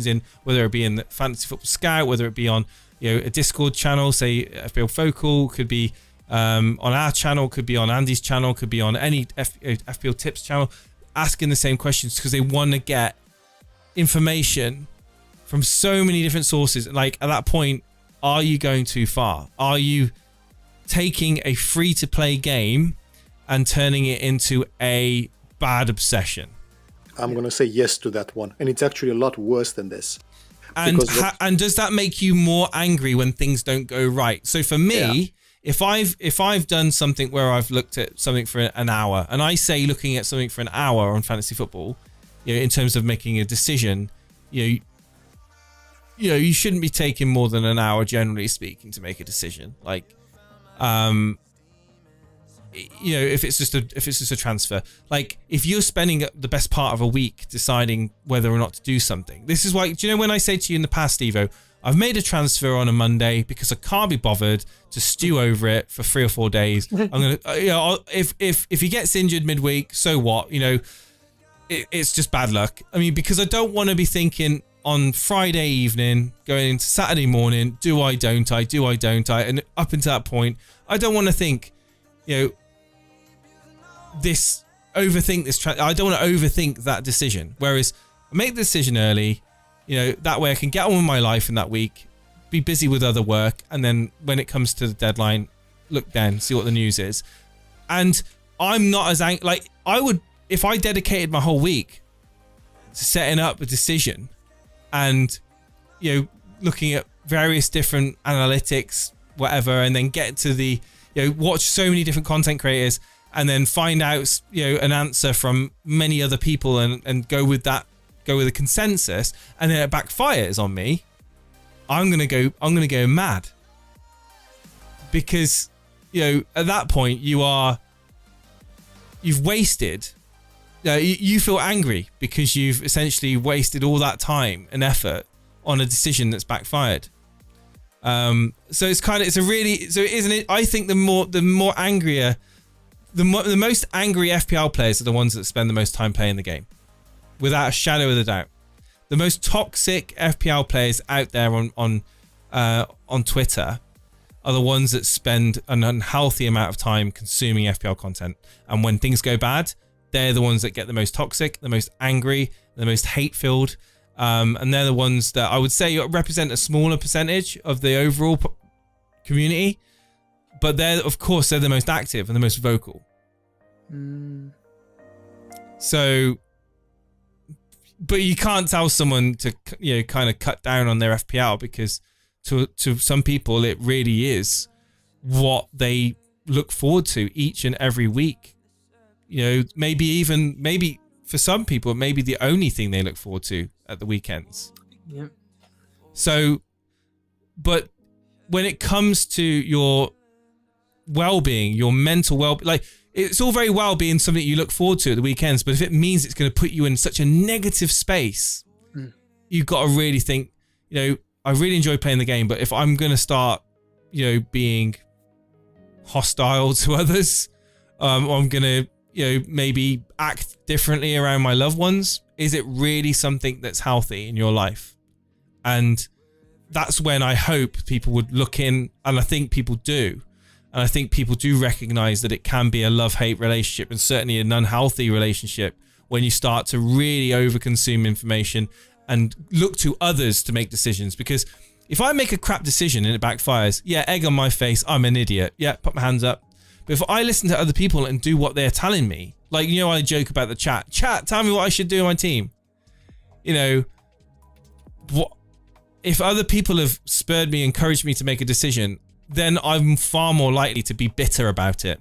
B: in, whether it be in the Fantasy Football Scout, whether it be on, you know, a Discord channel, say FPL Focal, could be on our channel, could be on Andy's channel, could be on any FPL Tips channel, asking the same questions because they want to get information from so many different sources. Like, at that point, are you going too far? Are you taking a free-to-play game and turning it into a bad obsession?
D: I'm going to say yes to that one. And it's actually a lot worse than this.
B: And does that make you more angry when things don't go right? So for me, if I've done something where I've looked at something for an hour, and I say looking at something for an hour on fantasy football, you know, in terms of making a decision, you know, you shouldn't be taking more than an hour, generally speaking, to make a decision. Like, you know, if it's just a transfer, like if you're spending the best part of a week deciding whether or not to do something, this is why, do you know, when I say to you in the past, Steve-O, I've made a transfer on a Monday because I can't be bothered to stew over it for 3 or 4 days. I'm gonna, you know, if he gets injured midweek, so what? You know, it's just bad luck. I mean, because I don't want to be thinking on Friday evening, going into Saturday morning, do I, don't I, and up until that point, I don't want to think, you know, overthink this. I don't want to overthink that decision. Whereas I make the decision early, you know, that way I can get on with my life in that week, be busy with other work, and then when it comes to the deadline, look then, see what the news is. And I'm not as like, I would, if I dedicated my whole week to setting up a decision and, you know, looking at various different analytics, whatever, and then get to the, you know, watch so many different content creators and then find out, an answer from many other people and go with a consensus, and then it backfires on me, I'm gonna go mad. Because, at that point you've wasted, you feel angry because you've essentially wasted all that time and effort on a decision that's backfired. So isn't it? I think the most angry FPL players are the ones that spend the most time playing the game, without a shadow of a doubt. The most toxic FPL players out there on Twitter are the ones that spend an unhealthy amount of time consuming FPL content, and when things go bad, they're the ones that get the most toxic, the most angry, the most hate-filled. And they're the ones that I would say represent a smaller percentage of the overall community, but they're the most active and the most vocal. So, but you can't tell someone to kind of cut down on their FPL, because to some people it really is what they look forward to each and every week. Maybe for some people, it may be the only thing they look forward to at the weekends.
C: Yeah.
B: So, but when it comes to your well-being, your mental well-being, it's all very well being something you look forward to at the weekends, but if it means it's going to put you in such a negative space, you've got to really think, I really enjoy playing the game, but if I'm going to start, being hostile to others, I'm going to, maybe act differently around my loved ones, is it really something that's healthy in your life? And that's when I hope people would look in, and I think people do. And I think people do recognize that it can be a love-hate relationship, and certainly an unhealthy relationship, when you start to really overconsume information and look to others to make decisions. Because if I make a crap decision and it backfires, egg on my face, I'm an idiot. Put my hands up. But if I listen to other people and do what they're telling me, I joke about the chat, tell me what I should do on my team. What if other people have spurred me, encouraged me to make a decision, then I'm far more likely to be bitter about it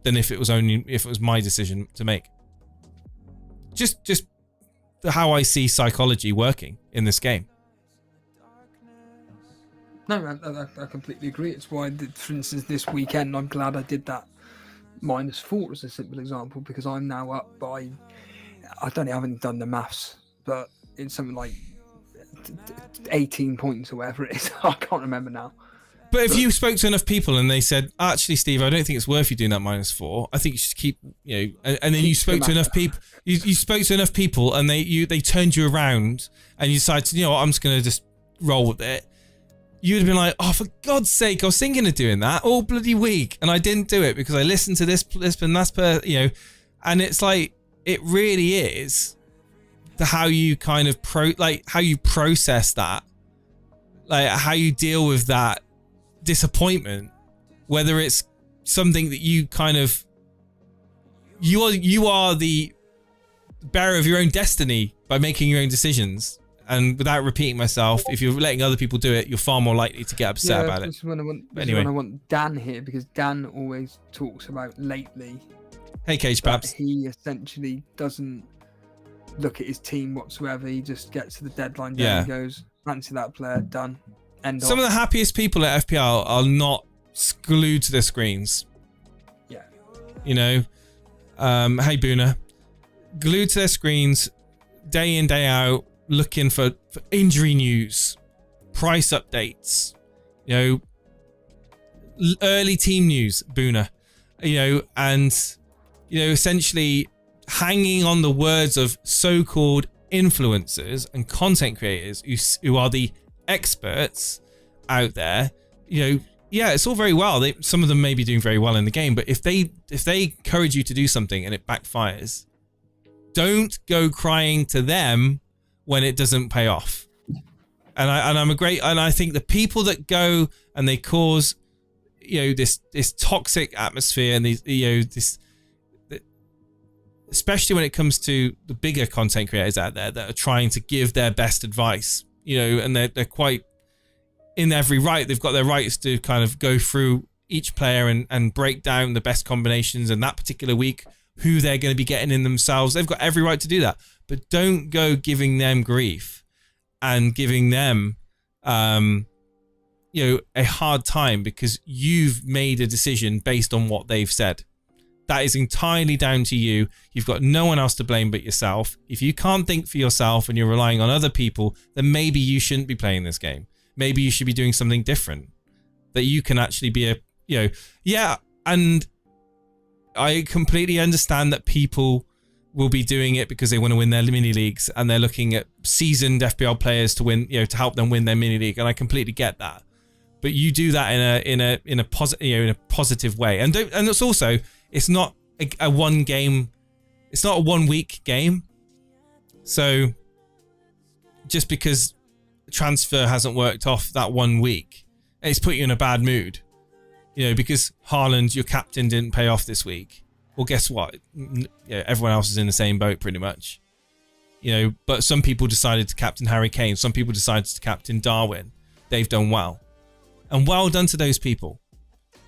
B: than if it was my decision to make. Just how I see psychology working in this game.
C: No, I completely agree. It's why, for instance, this weekend, I'm glad I did that -4 as a simple example, because I'm now up by, I haven't done the maths, but it's something like 18 points or whatever it is. I can't remember now.
B: But if you spoke to enough people and they said, actually, Steve, I don't think it's worth you doing that -4. I think you should keep, and then you spoke to enough people, you spoke to enough people and they turned you around and you decided, I'm just going to just roll with it. You'd have been like, oh, for God's sake, I was thinking of doing that all bloody week and I didn't do it because I listened to this and that's and it's like, it really is how you kind of how you process that, how you deal with that disappointment, whether it's something that you kind of, you are the bearer of your own destiny by making your own decisions. And without repeating myself, if you're letting other people do it, you're far more likely to get upset about it.
C: This is when I want Dan here, because Dan always talks about lately.
B: Hey, Cage Paps.
C: He essentially doesn't look at his team whatsoever. He just gets to the deadline day and goes, fancy that player, done. End
B: Some of the happiest people at FPL are not glued to their screens.
C: Yeah.
B: Hey, Boona. Glued to their screens, day in, day out, looking for injury news, price updates, early team news, Boona, and, essentially hanging on the words of so-called influencers and content creators who are the experts out there. It's all very well. Some of them may be doing very well in the game, but if they encourage you to do something and it backfires, don't go crying to them when it doesn't pay off. And I think the people that go and they cause, this toxic atmosphere and these, especially when it comes to the bigger content creators out there that are trying to give their best advice, and they're quite in every right. They've got their rights to kind of go through each player and break down the best combinations in that particular week, who they're going to be getting in themselves. They've got every right to do that. But don't go giving them grief and giving them, a hard time because you've made a decision based on what they've said. That is entirely down to you. You've got no one else to blame but yourself. If you can't think for yourself and you're relying on other people, then maybe you shouldn't be playing this game. Maybe you should be doing something different. That you can actually be and I completely understand that people will be doing it because they want to win their mini leagues and they're looking at seasoned FPL players to win, to help them win their mini league, and I completely get that. But you do that in a positive way, and it's also, it's not a one game, it's not a 1 week game. So just because transfer hasn't worked off that 1 week, it's put you in a bad mood, because Haaland, your captain, didn't pay off this week. Well, guess what? Everyone else is in the same boat pretty much. But some people decided to captain Harry Kane. Some people decided to captain Darwin. They've done well. And well done to those people.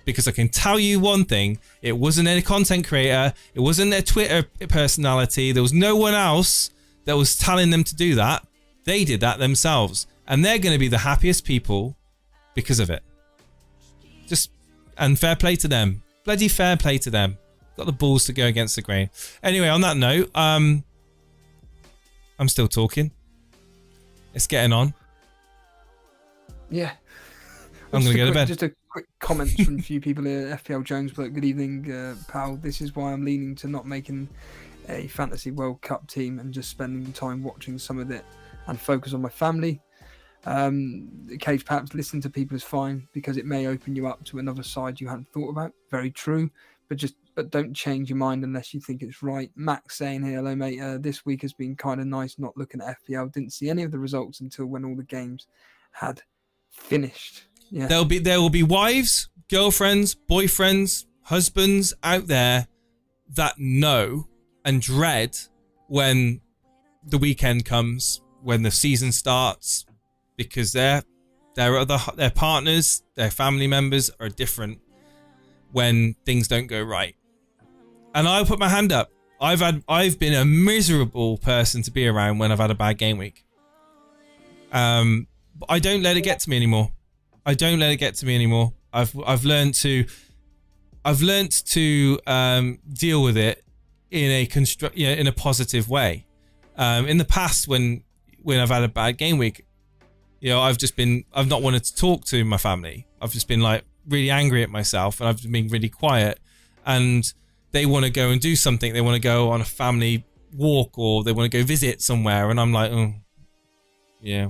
B: Because I can tell you one thing, it wasn't a content creator, it wasn't their Twitter personality, there was no one else that was telling them to do that. They did that themselves. And they're going to be the happiest people because of it. And fair play to them. Bloody fair play to them. Got the balls to go against the grain. Anyway, on that note, I'm still talking. It's getting on.
C: Yeah.
B: I'm going to go to bed.
C: Just a quick comment from a few people here. FPL Jones, but good evening, pal. This is why I'm leaning to not making a fantasy World Cup team and just spending time watching some of it and focus on my family. Cage, perhaps listen to people is fine because it may open you up to another side you hadn't thought about. Very true, but don't change your mind unless you think it's right. Max saying here, hello mate, this week has been kind of nice not looking at FPL. Didn't see any of the results until when all the games had finished. Yeah.
B: There will be wives, girlfriends, boyfriends, husbands out there that know and dread when the weekend comes, when the season starts, because their partners, their family members are different when things don't go right. And I'll put my hand up. I've been a miserable person to be around when I've had a bad game week. But I don't let it get to me anymore. I've learned to deal with it in a positive way. In the past, when I've had a bad game week, I've not wanted to talk to my family. I've just been like really angry at myself, and I've been really quiet. And they want to go and do something. They want to go on a family walk, or they want to go visit somewhere, and I'm like, oh, yeah.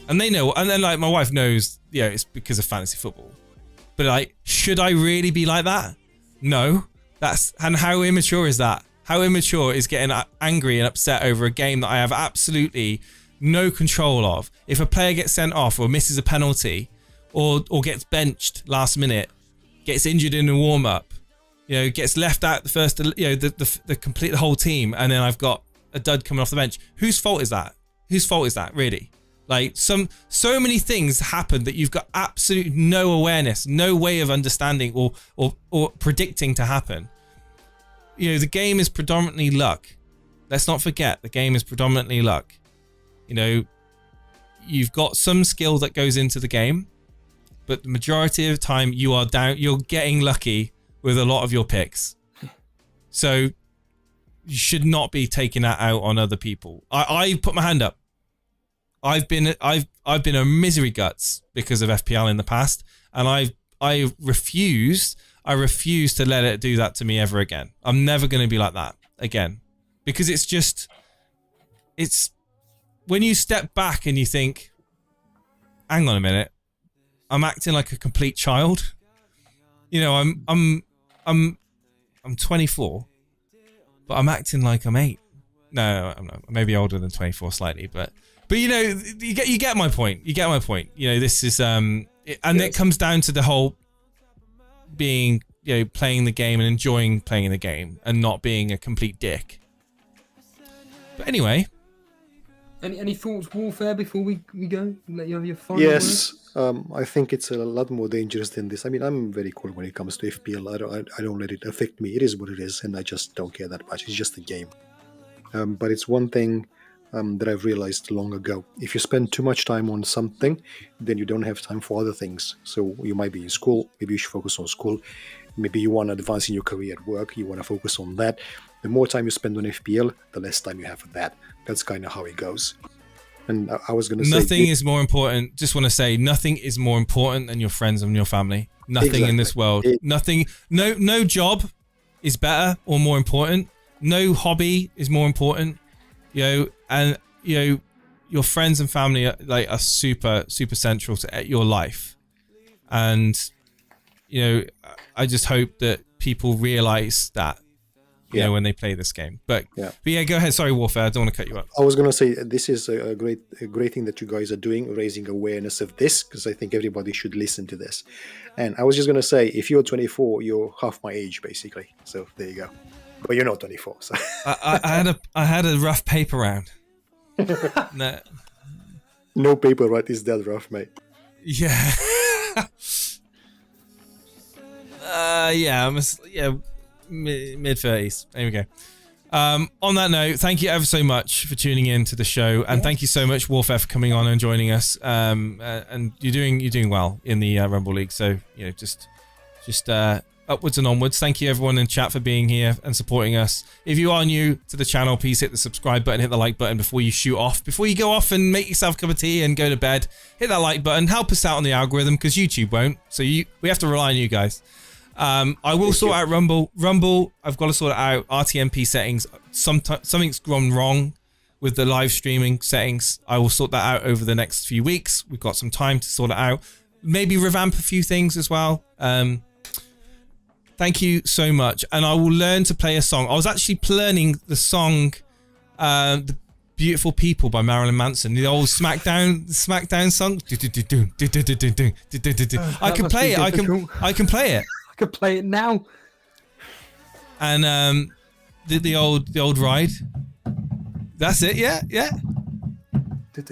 B: And they know, and then like my wife knows, it's because of fantasy football. But like, should I really be like that? No. And how immature is that? How immature is getting angry and upset over a game that I have absolutely no control of? If a player gets sent off or misses a penalty or gets benched last minute, gets injured in a warm up, gets left out the first, the whole team, and then I've got a dud coming off the bench. Whose fault is that? Whose fault is that, really? Like, so many things happen that you've got absolutely no awareness, no way of understanding or predicting to happen. The game is predominantly luck. Let's not forget, the game is predominantly luck. You've got some skill that goes into the game, but the majority of the time you're getting lucky with a lot of your picks. So you should not be taking that out on other people. I put my hand up. I've been a misery guts because of FPL in the past, and I refuse to let it do that to me ever again. I'm never going to be like that again, because it's when you step back and you think, hang on a minute, I'm acting like a complete child. I'm 24, but I'm acting like I'm 8. No, I'm not. Maybe older than 24 slightly, but you get my point. You get my point. This is it comes down to the whole being, playing the game and enjoying playing the game and not being a complete dick. But anyway,
C: Any thoughts, Warfare, before we go? Let you have your final
D: Yes, I think it's a lot more dangerous than this. I mean, I'm very cool when it comes to FPL. I don't let it affect me. It is what it is, and I just don't care that much. It's just a game. But it's one thing that I've realized long ago. If you spend too much time on something, then you don't have time for other things. So you might be in school. Maybe you should focus on school. Maybe you want to advance in your career at work. You want to focus on that. The more time you spend on FPL, the less time you have for that. That's kind of how it goes. And I was going to say...
B: Nothing is more important. Just want to say, nothing is more important than your friends and your family. Nothing in this world. Nothing. No job is better or more important. No hobby is more important. And your friends and family are super central to your life. And I just hope that people realize that. When they play this game. But yeah, go ahead. Sorry, Warfare. I don't want to cut you up.
D: I was going to say, this is a great thing that you guys are doing, raising awareness of this, because I think everybody should listen to this. And I was just going to say, if you're 24, you're half my age, basically. So there you go. But you're not 24. So.
B: I had a rough paper round.
D: No paper round is that rough, mate.
B: Yeah. Mid-30s. There we go. On that note, thank you ever so much for tuning in to the show, and thank you so much, Warfare, for coming on and joining us. And you're doing well in the Rumble League. So just upwards and onwards. Thank you everyone in chat for being here and supporting us. If you are new to the channel, please hit the subscribe button, hit the like button before you shoot off. Before you go off and make yourself a cup of tea and go to bed, hit that like button. Help us out on the algorithm, because YouTube won't. So we have to rely on you guys. I will sort out Rumble. I've got to sort it out. RTMP settings. Something's gone wrong with the live streaming settings. I will sort that out over the next few weeks. We've got some time to sort it out. Maybe revamp a few things as well. Thank you so much. And I will learn to play a song. I was actually learning the song, The Beautiful People by Marilyn Manson. The old SmackDown song. I can play it. I can play it.
C: I could play it now.
B: And the old ride. That's it. Yeah.
C: Yeah, you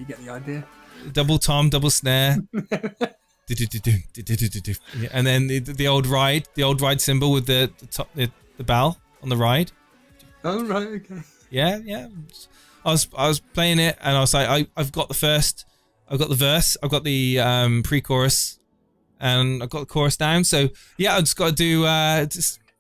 C: get the idea.
B: Double tom, double snare. And then the old ride symbol with the bell on the ride.
C: Oh right, okay.
B: Yeah. I was playing it, and I was like, I've got the verse, I've got the pre-chorus, and I've got the chorus down. So yeah, I just got to do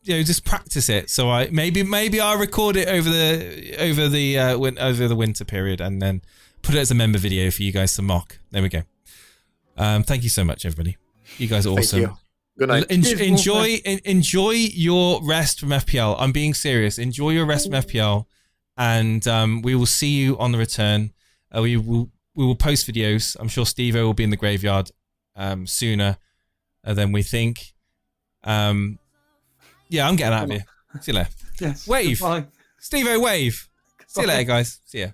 B: just practice it. So maybe I'll record it over the winter period, and then put it as a member video for you guys to mock. There we go. Thank you so much, everybody. You guys are awesome.
D: Thank you. Good night.
B: Enjoy your rest from FPL. I'm being serious. Enjoy your rest from FPL, and we will see you on the return. We will post videos. I'm sure Steve-O will be in the graveyard sooner than we think. Yeah, I'm getting out of here. See you later.
C: Yes.
B: Wave.
C: Goodbye.
B: Steve-O, wave. See you later, guys. See ya.